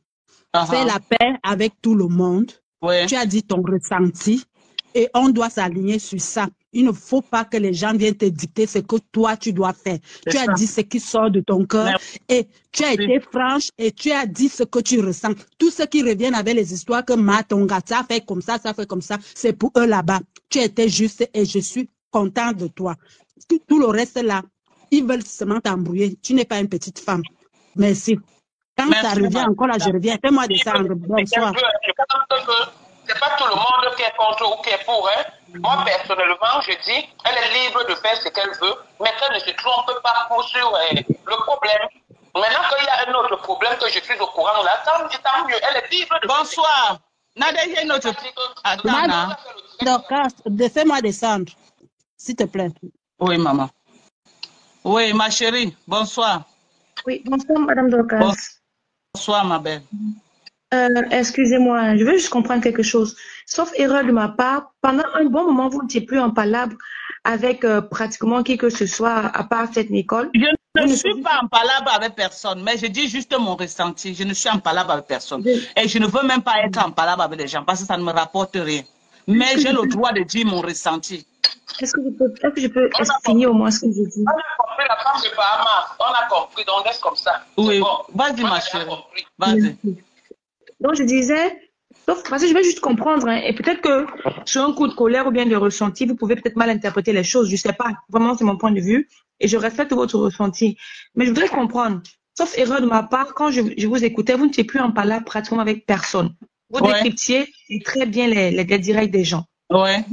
Uh-huh. Fais la paix avec tout le monde. Ouais. Tu as dit ton ressenti et on doit s'aligner sur ça. Il ne faut pas que les gens viennent te dicter ce que toi tu dois faire. Tu as dit ce qui sort de ton cœur et tu as été franche et tu as dit ce que tu ressens. Tout ce qui revient avec les histoires que ton gars, ça fait comme ça, c'est pour eux là-bas. Tu étais juste et je suis contente de toi. Tout le reste là, ils veulent seulement t'embrouiller. Tu n'es pas une petite femme. Merci. Quand ça revient encore là, je reviens. Fais-moi descendre. Bonsoir. C'est pas tout le monde qui est contre ou qui est pour. Hein. Moi, personnellement, je dis, elle est libre de faire ce qu'elle veut, mais qu'elle ne se trompe pas sur le problème. Maintenant qu'il y a un autre problème que je suis au courant, là, tant mieux. Elle est libre de... Bonsoir. Nadia, il y a une autre... Donc, fais-moi descendre, s'il te plaît. Oui, maman. Oui, ma chérie, bonsoir. Oui, bonsoir, Madame Dorcas. Bonsoir, ma belle. Excusez-moi, je veux juste comprendre quelque chose. Sauf erreur de ma part, pendant un bon moment, vous n'étiez plus en palabre avec pratiquement qui que ce soit, à part cette Nicole. Je ne suis pas en palabre avec personne, mais je dis juste mon ressenti. Je ne suis en palabre avec personne. Et je ne veux même pas être en palabre avec les gens parce que ça ne me rapporte rien. Mais j'ai le droit de dire mon ressenti. Est-ce que je peux finir au moins ce que je dis? On a compris la femme de Bahama. On a compris, donc laisse comme ça. Oui, bon. Vas-y ma chérie. Vas-y. Donc je disais, sauf parce que je vais juste comprendre, hein, et peut-être que sur un coup de colère ou bien de ressenti, vous pouvez peut-être mal interpréter les choses, je sais pas, vraiment c'est mon point de vue, et je respecte votre ressenti. Mais je voudrais comprendre, sauf erreur de ma part, quand je vous écoutais, vous n'étiez plus en palabre pratiquement avec personne. Vous décryptiez très bien les directs des gens. Ouais.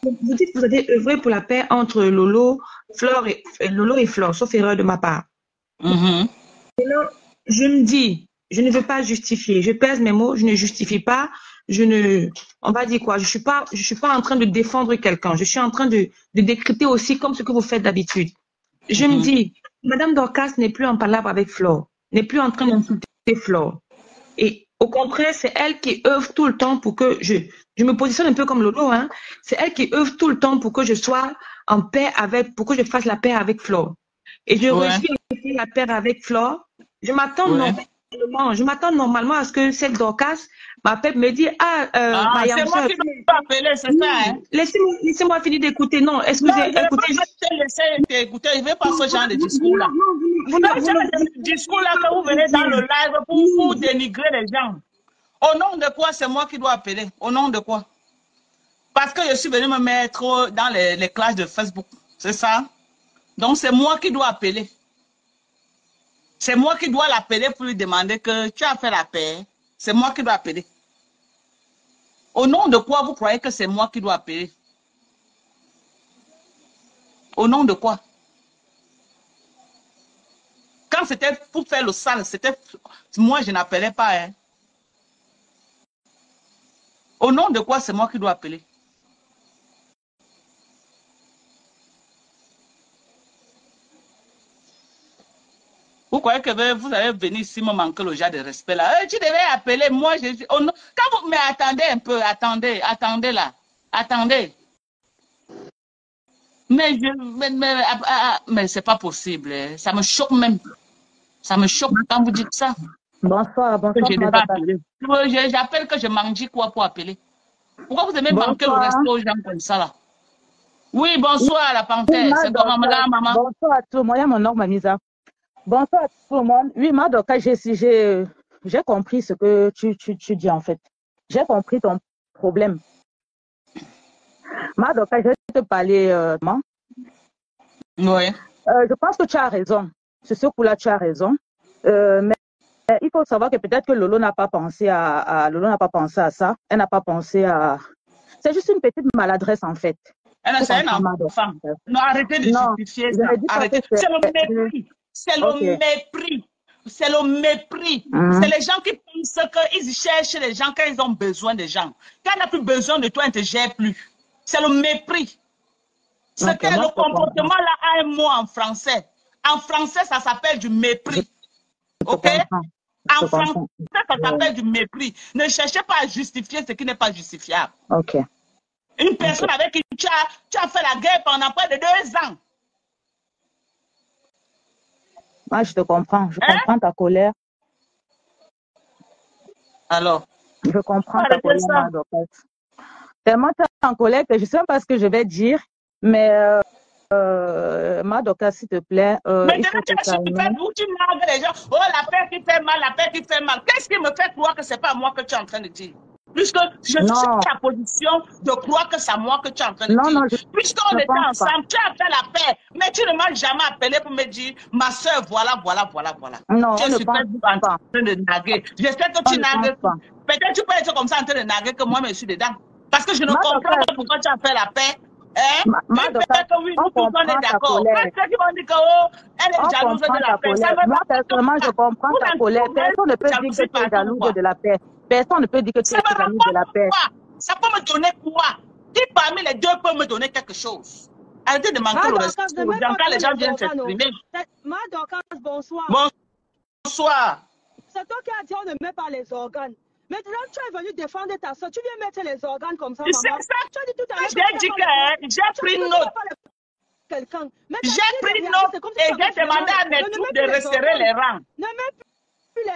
Vous dites que vous avez œuvré pour la paix entre Lolo et Flore, sauf erreur de ma part. Et là, je me dis, je ne veux pas justifier. Je pèse mes mots, je ne justifie pas. On va dire quoi? Je suis pas en train de défendre quelqu'un. Je suis en train de décrypter aussi comme ce que vous faites d'habitude. Je me dis, Madame Dorcas n'est plus en palabre avec Flore, n'est plus en train d'insulter Flore. Et au contraire, c'est elle qui œuvre tout le temps pour que je me positionne un peu comme Lolo, hein. C'est elle qui œuvre tout le temps pour que je sois en paix pour que je fasse la paix avec Flore. Et je réussis à faire la paix avec Flore. Je m'attends normalement à ce que cette Dorcas m'appelle, me dit, c'est moi qui dois appeler, c'est ça, hein? Laissez-moi finir d'écouter. Non, excusez, écoutez. Je vais laisser t'écouter. Je ne veux pas ce genre de discours-là. Ce discours-là que vous venez dans le live pour dénigrer les gens. Au nom de quoi c'est moi qui dois appeler? Au nom de quoi? Parce que je suis venu me mettre dans les classes de Facebook. C'est ça? Donc, c'est moi qui dois appeler. C'est moi qui dois l'appeler pour lui demander que tu as fait la paix. C'est moi qui dois appeler. Au nom de quoi vous croyez que c'est moi qui dois appeler? Au nom de quoi? Quand c'était pour faire le sale, c'était moi je n'appelais pas. Hein. Au nom de quoi c'est moi qui dois appeler? Vous croyez que vous allez venir ici me manquer le genre de respect là? Tu devais appeler moi. Mais attendez un peu, attendez là. Attendez. Mais c'est pas possible. Hein. Ça me choque même. Ça me choque quand vous dites ça. Bonsoir. J'appelle que je mange quoi pour appeler? Pourquoi vous aimez manquer le respect aux gens comme ça là? Oui, bonsoir la panthère. C'est comment maman? Bonsoir à tout le monde. Il y a mon nom, Manisa. Bonsoir à tout le monde. Oui, Madoka, j'ai compris ce que tu dis en fait. J'ai compris ton problème. Madoka, je vais te parler. Oui. Je pense que tu as raison. Sur ce coup-là, tu as raison. Mais il faut savoir que peut-être que Lolo n'a pas pensé à ça. Elle n'a pas pensé à... C'est juste une petite maladresse en fait. C'est un enfant. Non, arrêtez de justifier ça. Arrêtez. C'est le mépris. C'est le mépris. C'est le mépris. C'est les gens qui pensent qu'ils cherchent les gens quand ils ont besoin des gens. Quand on n'a plus besoin de toi, on ne te gère plus. C'est le mépris. C'est que le comportement là a un mot en français. En français, ça s'appelle du mépris. Ok? En français, ça s'appelle du mépris. Ne cherchez pas à justifier ce qui n'est pas justifiable. Ok. Une personne avec qui tu as fait la guerre pendant près de 2 ans. Moi, je te comprends. Je comprends ta colère. Alors? Je comprends ta colère, ma Dorcas. Tellement tu es en colère que je ne sais pas ce que je vais dire, mais ma Dorcas, s'il te plaît, il faut te calmer. Tu nargues les gens. Oh, la paix qui fait mal, la paix qui fait mal. Qu'est-ce qui me fait croire que ce n'est pas moi que tu es en train de dire? Puisque je suis dans la position de croire que c'est moi que tu es en train de dire. Puisqu'on était ensemble, tu as fait la paix, mais tu ne m'as jamais appelé pour me dire, ma soeur, voilà. Non, tu es sur Facebook en train de narguer. J'espère que tu nargues. Peut-être tu peux être comme ça en train de narguer que moi, je suis dedans. Parce que je ne comprends pas pourquoi tu as fait la paix. Peut-être que oui, nous tous on est d'accord. Ceux qui vont dire que elle est jalouse de la paix. Moi, personnellement, je comprends ta colère. Personne ne peut dire que tu es jalouse de la paix. Personne ne peut dire que tu es jalouse de la paix. Ça peut me donner quoi? Qui parmi les deux peut me donner quelque chose? Arrêtez de manquer le respect aux gens quand les gens viennent s'exprimer. Bonsoir. Bonsoir. C'est toi qui as dit on ne met pas les organes. Maintenant, tu es venu défendre ta soeur. Tu viens mettre les organes comme ça, maman. J'ai dit que j'ai pris note. J'ai pris note et j'ai demandé à mes troupes de resserrer les rangs.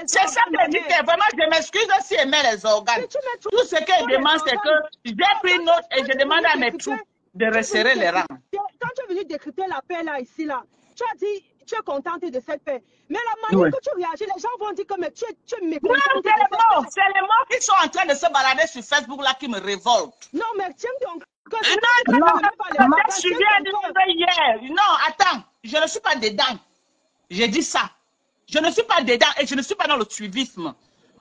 C'est ça que je dis que vraiment, je m'excuse si elle met les organes. Tout ce qu'elle demande, c'est que j'ai pris note et je demande à mes troupes de resserrer les rangs. Quand tu es venu décrypter la paix là, ici, là, tu as dit tu es contente de cette paix. Mais la manière que tu réagis, les gens vont dire que mais tu es mécontente. Non, c'est les mots qui sont en train de se balader sur Facebook là qui me révoltent. Non, mais tiens donc. Non, attends, je ne suis pas dedans. J'ai dit ça. Je ne suis pas dedans et je ne suis pas dans le suivisme.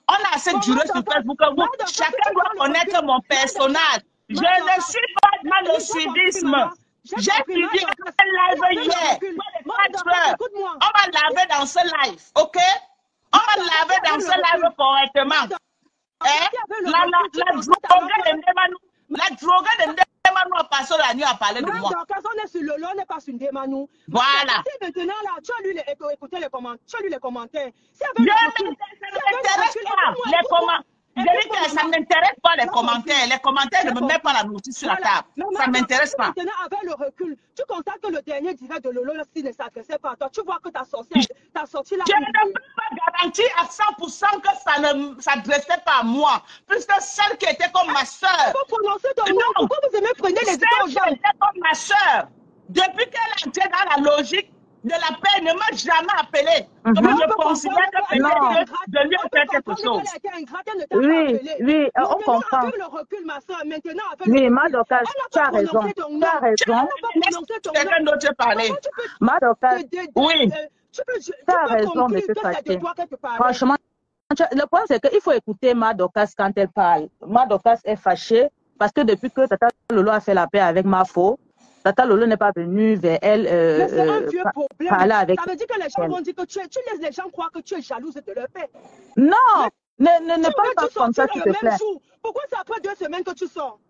On a assez duré sur Facebook. Chacun doit connaître mon personnage. Je ne suis pas dans le suivisme. J'ai suivi un live hier. On va laver dans ce live, ok? On va laver dans ce live correctement. La drogue de Ndemanou a passé la nuit à parler de moi. On est sur le lot, on n'est pas sur Ndemanou. Voilà. Maintenant, là, tu as lu les commentaires. Tu as lu les commentaires. Ça ne m'intéresse pas, les commentaires. Je dis que ça ne m'intéresse pas les commentaires. Les commentaires ne me mettent pas la notice sur la table. Ça ne m'intéresse pas. Maintenant, avec le recul, tu constates que le dernier direct de Lolo ne s'adressait pas à toi. Tu vois que ta sortie là. Je ne peux pas garantir à 100% que ça ne s'adressait pas à moi. Puisque celle qui était comme ma soeur. Pourquoi vous aimez prendre les idées aux gens? Celle qui était comme ma soeur. Depuis qu'elle est entrée dans la logique de la paix, ne m'a jamais appelé. Donc je considère que peut-être de lui faire quelque chose. Oui, on comprend. Oui, ma Dorcas, tu as raison. Tu as raison. Quelqu'un d'autre parler. Ma Dorcas, oui. Tu as raison de te fâcher. Franchement, le point c'est qu'il faut écouter ma Dorcas quand elle parle. Ma Dorcas est fâchée parce que depuis que Tata Lolo a fait la paix avec Mafo, Tata Lolo n'est pas venue vers elle parler avec elle. Ça veut dire que les gens vont dire que tu laisses les gens croire que tu es jalouse de leur paix. Non, ne parle pas comme ça, s'il te plaît. Pourquoi c'est après 2 semaines que tu sors?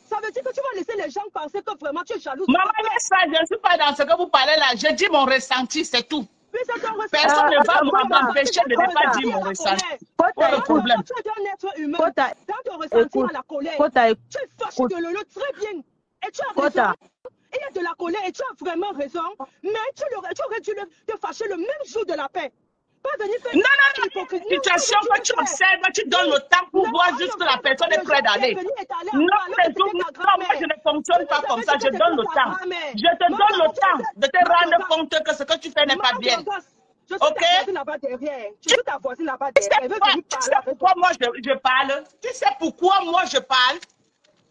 Ça veut dire que tu vas laisser les gens penser que vraiment tu es jalouse. Maman, laisse ça, je ne suis pas dans ce que vous parlez là. Je dis mon ressenti, c'est tout. Personne ne va m'empêcher de ne pas dire mon ressenti. Pas le problème. Tu es un être humain. Dans ton ressenti à la colère, tu es fâché de Lolo très bien. Et tu as raison. Il y a de la colère et tu as vraiment raison. Mais tu aurais dû te fâcher le même jour de la paix. Pas venir faire une situation que tu observes, tu donnes le temps pour voir juste que la personne est prête d'aller. Non, moi je ne fonctionne pas comme ça, je donne le temps. Je te donne le temps de te rendre compte que ce que tu fais n'est pas bien. Ok? Tu sais ta voisine là-bas derrière. Tu sais pourquoi moi je parle? Tu sais pourquoi moi je parle?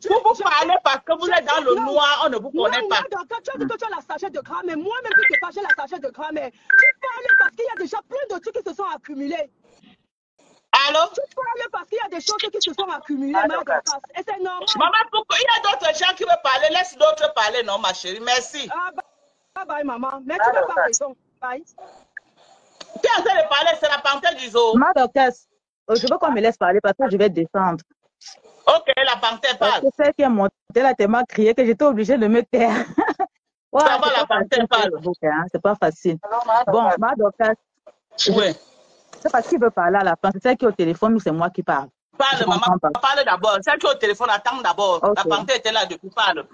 Vous parlez parce que vous êtes dans le noir, on ne vous connaît pas. Quand tu as dit que tu as la sagesse de grand-mère, moi-même qui te parle, j'ai la sagesse de grand-mère. Tu parles parce qu'il y a déjà plein de trucs qui se sont accumulés. Allô? Tu parles parce qu'il y a des choses qui se sont accumulées. Et c'est normal. Maman, pourquoi il y a d'autres gens qui veulent parler? Laisse d'autres parler, non, ma chérie. Merci. Bye bye, maman. Mais tu n'as pas raison. Bye. Tu es en train de parler, c'est la panthère du zoo. Ma Dorcas, je veux qu'on me laisse parler parce que je vais descendre. Ok, la panthère parle. C'est celle qui est montée là, tellement crié que j'étais obligée de me taire. Ouais, Ça va, la panthère parle. Hein, c'est pas facile. Bon, ma Dorcas. Oui. C'est parce qu'il veut parler à la fin. C'est celle qui est au téléphone ou c'est moi qui parle? Parle, maman. Parle d'abord. Celle qui est au téléphone, attends d'abord. Okay. La panthère était là depuis, parle.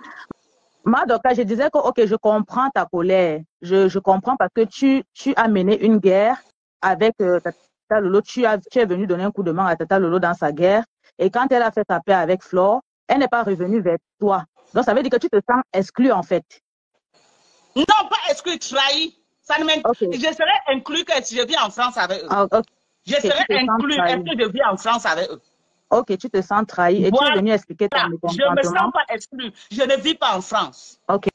Ma Dorcas, je disais que, ok, je comprends ta colère. Je comprends parce que tu as mené une guerre avec Tata Lolo. Tu es venu donner un coup de main à Tata Lolo dans sa guerre. Et quand elle a fait sa paix avec Flore, elle n'est pas revenue vers toi. Donc, ça veut dire que tu te sens exclu, en fait. Non, pas exclu, trahi. Ça ne okay. Je serais inclus que si je vis en France avec eux. Okay. Je serais inclus. Est-ce que je vis en France avec eux? Ok, tu te sens trahi et voilà. Tu es venu expliquer ton mécontentement. Je ne me sens pas exclu. Je ne vis pas en France. Ok.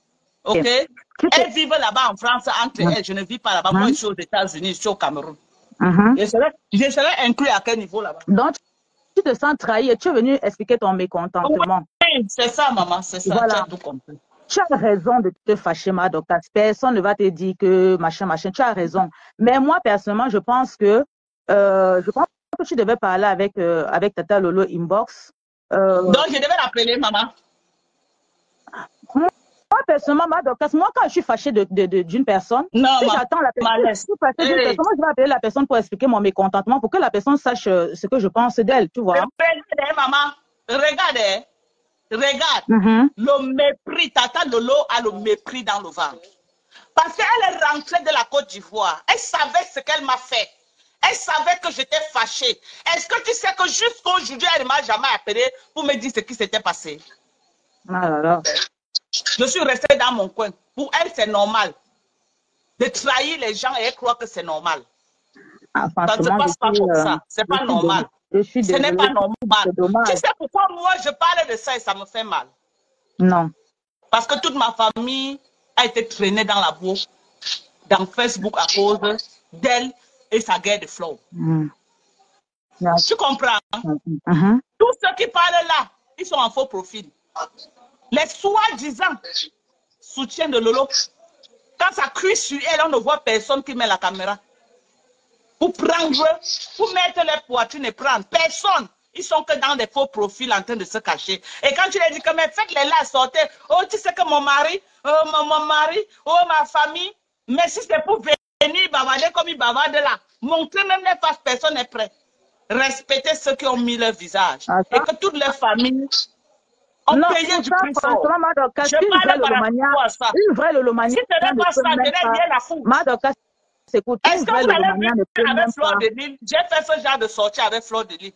Ok. Elles vivent là-bas en France entre elles. Je ne vis pas là-bas. Moi, je suis aux États-Unis, je suis au Cameroun. Je serais inclus à quel niveau là-bas? Donc, tu te sens trahi et tu es venu expliquer ton mécontentement. Oui, c'est ça, maman, c'est ça. Voilà. Tu as tout compris. Tu as raison de te fâcher, ma Dorcas. Personne ne va te dire que machin. Tu as raison. Mais moi, personnellement, je pense que tu devais parler avec Tata Lolo inbox. Donc, je devais l'appeler, maman. Moi, personnellement, ma Dorcas, moi, quand je suis fâchée d'une personne, si j'attends la personne, moi, je vais appeler la personne pour expliquer mon mécontentement, pour que la personne sache ce que je pense d'elle, tu vois. Regardez, maman. Regardez. Regarde, le mépris, Tata Lolo a le mépris dans le ventre. Parce qu'elle est rentrée de la Côte d'Ivoire. Elle savait ce qu'elle m'a fait. Elle savait que j'étais fâchée. Est-ce que tu sais que jusqu'à aujourd'hui, elle ne m'a jamais appelé pour me dire ce qui s'était passé? Ah là là. Je suis restée dans mon coin. Pour elle, c'est normal de trahir les gens et elle croit que c'est normal. Ah, ça ne se passe pas comme ça. C'est pas normal. Ce n'est pas normal. Tu sais pourquoi moi je parle de ça et ça me fait mal? Non. Parce que toute ma famille a été traînée dans la boue, dans Facebook à cause d'elle et sa guerre de Flore. Tu comprends? Tous ceux qui parlent là, ils sont en faux profil. Les soi-disant soutiens de Lolo, quand ça crie sur elle, on ne voit personne qui met la caméra. Pour prendre, pour mettre les poitrines et prendre. Personne. Ils sont que dans des faux profils en train de se cacher. Et quand tu leur dis que mais faites-les là, sortez. Oh, tu sais que mon mari, oh, ma famille. Mais si c'est pour venir bavarder comme ils bavardent là, montrer même les faces, personne n'est prêt. Respectez ceux qui ont mis leur visage. Et que toutes les familles ont payé du prix fort. Je parle par rapport à ça. Une vraie Lolomania. Si ce n'est pas ça, je n'ai rien à foutre. Est-ce que vous allez venir avec Flore de Lille? J'ai fait ce genre de sortie avec Flore de Lille.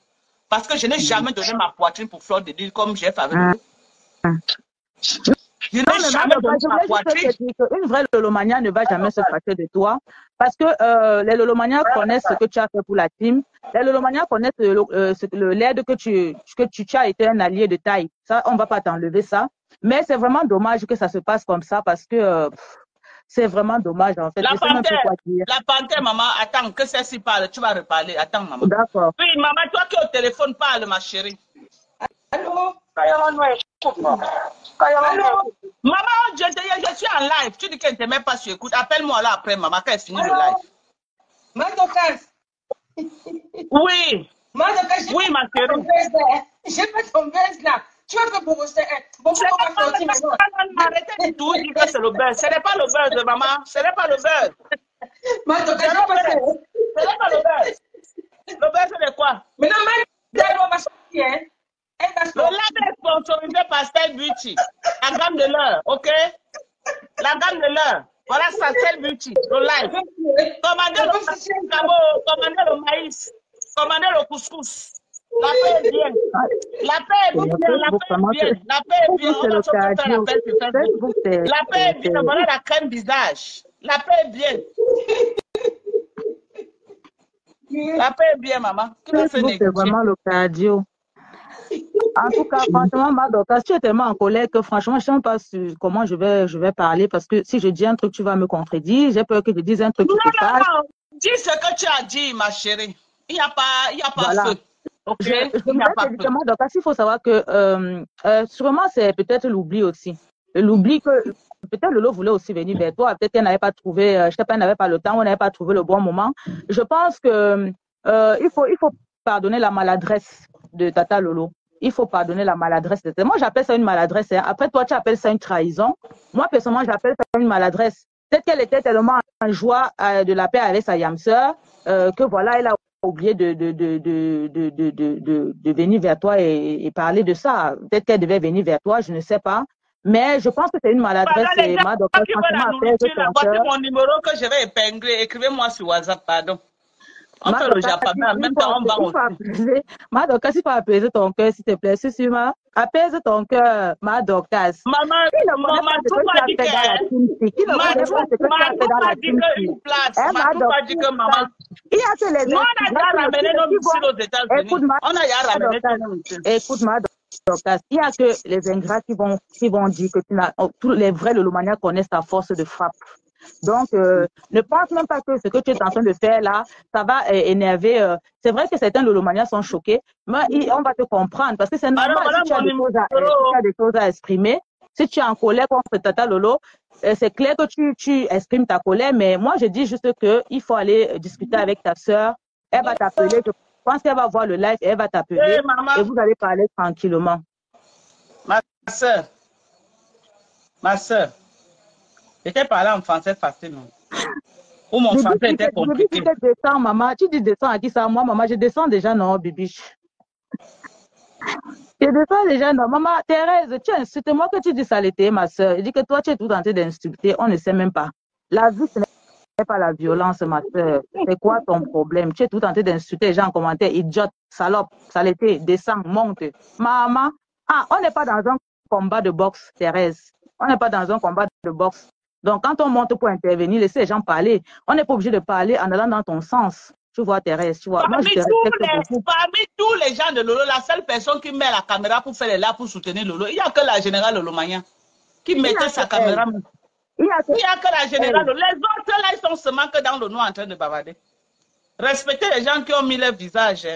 Parce que je n'ai jamais donné ma poitrine pour Flore de Lille comme j'ai fait avec vous. Je n'ai jamais donné ma poitrine. Une vraie Lolomania ne va jamais se fâcher de toi. Parce que les Lolomanias connaissent ce que tu as fait pour la team. Les Lolomanias connaissent l'aide que tu as été un allié de taille. Ça, on ne va pas t'enlever ça. Mais c'est vraiment dommage que ça se passe comme ça parce que... c'est vraiment dommage, en fait. La panthère, maman, attends, que celle-ci parle, tu vas reparler. Attends, maman. D'accord. Oui, maman, toi qui es au téléphone, parle, ma chérie. Allô? Allô? Maman, je suis en live. Tu dis qu'elle ne te met pas sur écoute. Appelle-moi là après, maman, quand elle finit le live. Ma Dorcas. Oui. Oui, ma chérie. J'ai pas ton buzz là. Tu vas que pour vous arrêtez du tout, dis que c'est le buzz. Ce n'est pas le buzz, maman. Ce n'est pas le buzz. Ce n'est pas le buzz. Le buzz, c'est quoi? Mais non, le live est sponsorisé par Style Beauty. La gamme de l'heure, ok? La gamme de l'heure. Voilà ça, Style Beauty, le live. Commandez le maïs. Commandez le couscous. La paix est bien. La paix est bien. La paix est bien. La paix est bien. On va se faire la paix sur Facebook. La paix est bien. Voilà la crème visage. La paix est bien. La paix est bien, maman. C'est vraiment le cardio. En tout cas, franchement, ma Dorcas, tu es tellement en colère que franchement, je ne sais pas comment je vais parler parce que si je dis un truc, tu vas me contredire. J'ai peur que je dise un truc qui te fâche. Non. Dis ce que tu as dit, ma chérie. Il n'y a pas feu. Okay. Donc, il faut savoir que sûrement c'est peut-être l'oubli aussi. L'oubli que peut-être Lolo voulait aussi venir vers toi, peut-être qu'elle n'avait pas trouvé, je sais pas, elle n'avait pas le temps, on n'avait pas trouvé le bon moment. Je pense que il faut pardonner la maladresse de Tata Lolo. il faut pardonner la maladresse. Moi, j'appelle ça une maladresse. Hein. Après, toi, tu appelles ça une trahison. Moi, personnellement, j'appelle ça une maladresse. Peut-être qu'elle était tellement en joie de la paix avec sa yam sœur que voilà, elle a oublié de venir vers toi et parler de ça. Peut-être qu'elle devait venir vers toi, je ne sais pas. Mais je pense que c'est une maladresse. Voilà, les gens qui veulent la nourriture, voici mon numéro que je vais épingler. Écrivez-moi sur WhatsApp, pardon. On fait le Japon, mais en même temps, on va aussi. Madokas, il faut apaiser ton cœur, s'il te plaît. Susuma, apaise ton cœur, Madokas. Maman, tout m'a dit que maman. Il y a que les on a déjà ramené nos missiles aux États-Unis. On a déjà ramené nos missiles. Écoute, Madokas, il y a que les ingrats qui vont dire que tous les vrais Lolomaniens connaissent ta force de frappe. Donc, ne pense même pas que ce que tu es en train de faire là, ça va énerver. C'est vrai que certains Lolomaniens sont choqués, mais on va te comprendre parce que c'est normal si tu as des choses à exprimer. Si tu es en colère contre Tata Lolo, c'est clair que tu exprimes ta colère, mais moi, je dis juste qu'il faut aller discuter avec ta sœur. Elle va t'appeler. Je pense qu'elle va voir le live et elle va t'appeler. Et vous allez parler tranquillement. Ma soeur. J'étais parlé en français facile, non? Ou mon français était compliqué. Tu descends, maman. Tu dis descends à qui ça? Moi, maman, je descends déjà, non, bibiche. Je descends déjà, non. Maman, Thérèse, tu insultes moi que tu dis saleté, ma soeur. Je dis que toi, tu es tout en train d'insulter. On ne sait même pas. La vie, ce n'est pas la violence, ma soeur. C'est quoi ton problème? Tu es tout en train d'insulter les gens en commentaire. Idiote, salope, saleté, descends, monte. Maman, on n'est pas dans un combat de boxe, Thérèse. On n'est pas dans un combat de boxe. Donc, quand on monte pour intervenir, laissez les gens parler. On n'est pas obligé de parler en allant dans ton sens. Tu vois, Thérèse, tu vois. Parmi tous les gens de Lolo, la seule personne qui met la caméra pour faire les là pour soutenir Lolo, il n'y a que la générale Lolo Magnan qui mettait sa caméra. Il n'y a que la générale. Les autres, là, ils sont seulement que dans le noir en train de bavarder. Respectez les gens qui ont mis leur visage.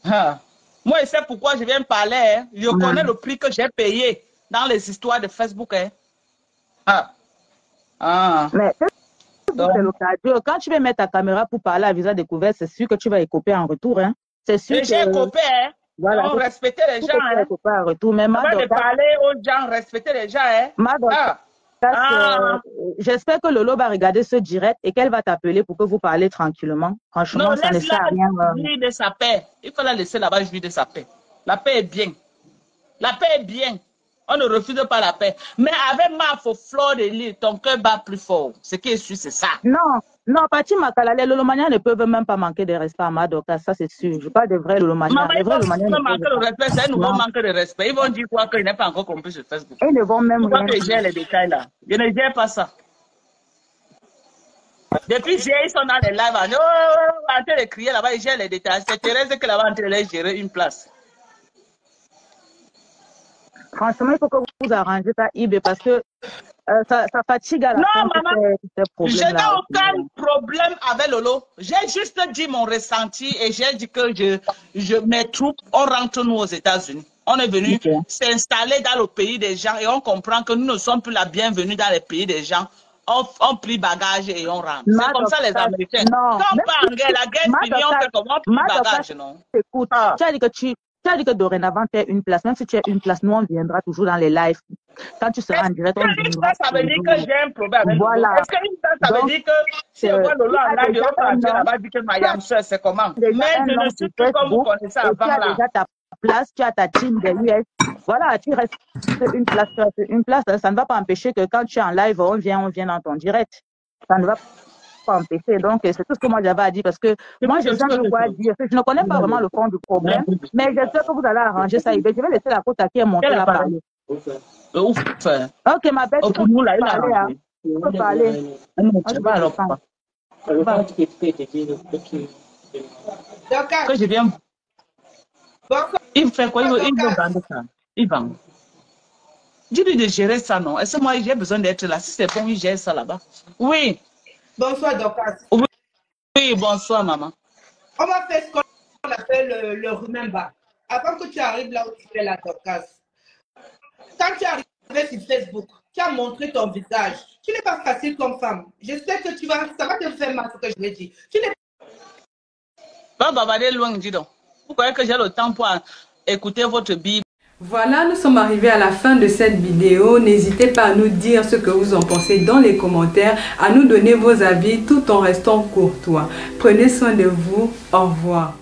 Hein. Moi, je sais pourquoi je viens parler. Hein. Je connais le prix que j'ai payé dans les histoires de Facebook. Hein. Mais c'est l'occasion. Quand tu vas mettre ta caméra pour parler à visage découvert, c'est sûr que tu vas écoper en retour. Hein. C'est sûr que... J'ai écopé, hein. Voilà. On respecte les gens. Hein. En retour. Mais avant de parler aux gens, respecter les gens. Hein. J'espère que Lolo va regarder ce direct et qu'elle va t'appeler pour que vous parlez tranquillement. Franchement, non, ça ne sert à rien. Jouir de sa paix. Il faut la laisser là-bas jouir de sa paix. La paix est bien. La paix est bien. On ne refuse pas la paix. Mais avec ma fleur de l'île, ton cœur bat plus fort. Ce qui est sûr, c'est ça. Non, Pati Makala, les Lolomaniens ne peuvent même pas manquer de respect à Madoka, ça c'est sûr. Je parle de vrais Lolomaniens. Les vrais Lolomaniens ne manquer de respect, c'est un nouveau manque de respect. Ils vont dire quoi qu'il n'est pas encore compris sur Facebook. Ils ne vont même rien. Je gère les détails là. Je ne gère pas ça. Depuis hier, ils sont dans les lives. En train de crier là-bas, ils gèrent les détails. C'est Thérèse qui là-bas en train de gérer une place. Franchement, il faut que vous arrangez ça, Ibe, parce que ça fatigue à la fin. Non, maman, je n'ai aucun problème avec Lolo. J'ai juste dit mon ressenti et j'ai dit que mes troupes, on rentre nous aux États-Unis. On est venu s'installer dans le pays des gens et on comprend que nous ne sommes plus la bienvenue dans les pays des gens. On plie bagage et on rentre. C'est comme ça les Américains. Quand on part en guerre, la guerre finie, on fait comment? On plie bagage, non? Écoute, tu as dit que tu as dit que dorénavant, tu es une place. Même si tu es une place, nous, on viendra toujours dans les lives. Quand tu seras en direct, on viendra. Ça veut dire que j'ai un problème avec Lolo. Est-ce qu'une place, ça veut dire que si on voit Lolo en live, on va là-bas dire que ma yam soeur, c'est comment? Mais je ne suis plus comme vous connaissez avant là. Tu as déjà ta place, tu as ta team de US. Voilà, tu restes une place. Une place, ça ne va pas empêcher que quand tu es en live, on vient dans ton direct. Ça ne va pas empêcher. Donc, c'est tout ce que moi j'avais à dire parce que moi, je sens que quoi dire. Je ne connais pas vraiment le fond du problème, mais j'espère que vous allez arranger ça. Je vais laisser la côte à qui est montée là parler. Ok, ma belle, tu peux parler. Tu peux parler. Que je viens. Il fait quoi? Il veut vendre ça. Il vend. Dis-lui de gérer ça, non? Est-ce que moi, j'ai besoin d'être là? Si c'est bon, il gère ça là-bas. Oui. Bonsoir, Dorcas. Oui, bonsoir, maman. On va faire ce qu'on appelle le remember. Avant que tu arrives là où tu fais la Dorcas, quand tu es arrivé sur Facebook, tu as montré ton visage. Tu n'es pas facile comme femme. J'espère que ça va te faire mal ce que je vais dire. Tu n'es pas bavarder loin, dis donc. Vous croyez que j'ai le temps pour écoutez votre Bible. Voilà, nous sommes arrivés à la fin de cette vidéo. N'hésitez pas à nous dire ce que vous en pensez dans les commentaires, à nous donner vos avis tout en restant courtois. Prenez soin de vous. Au revoir.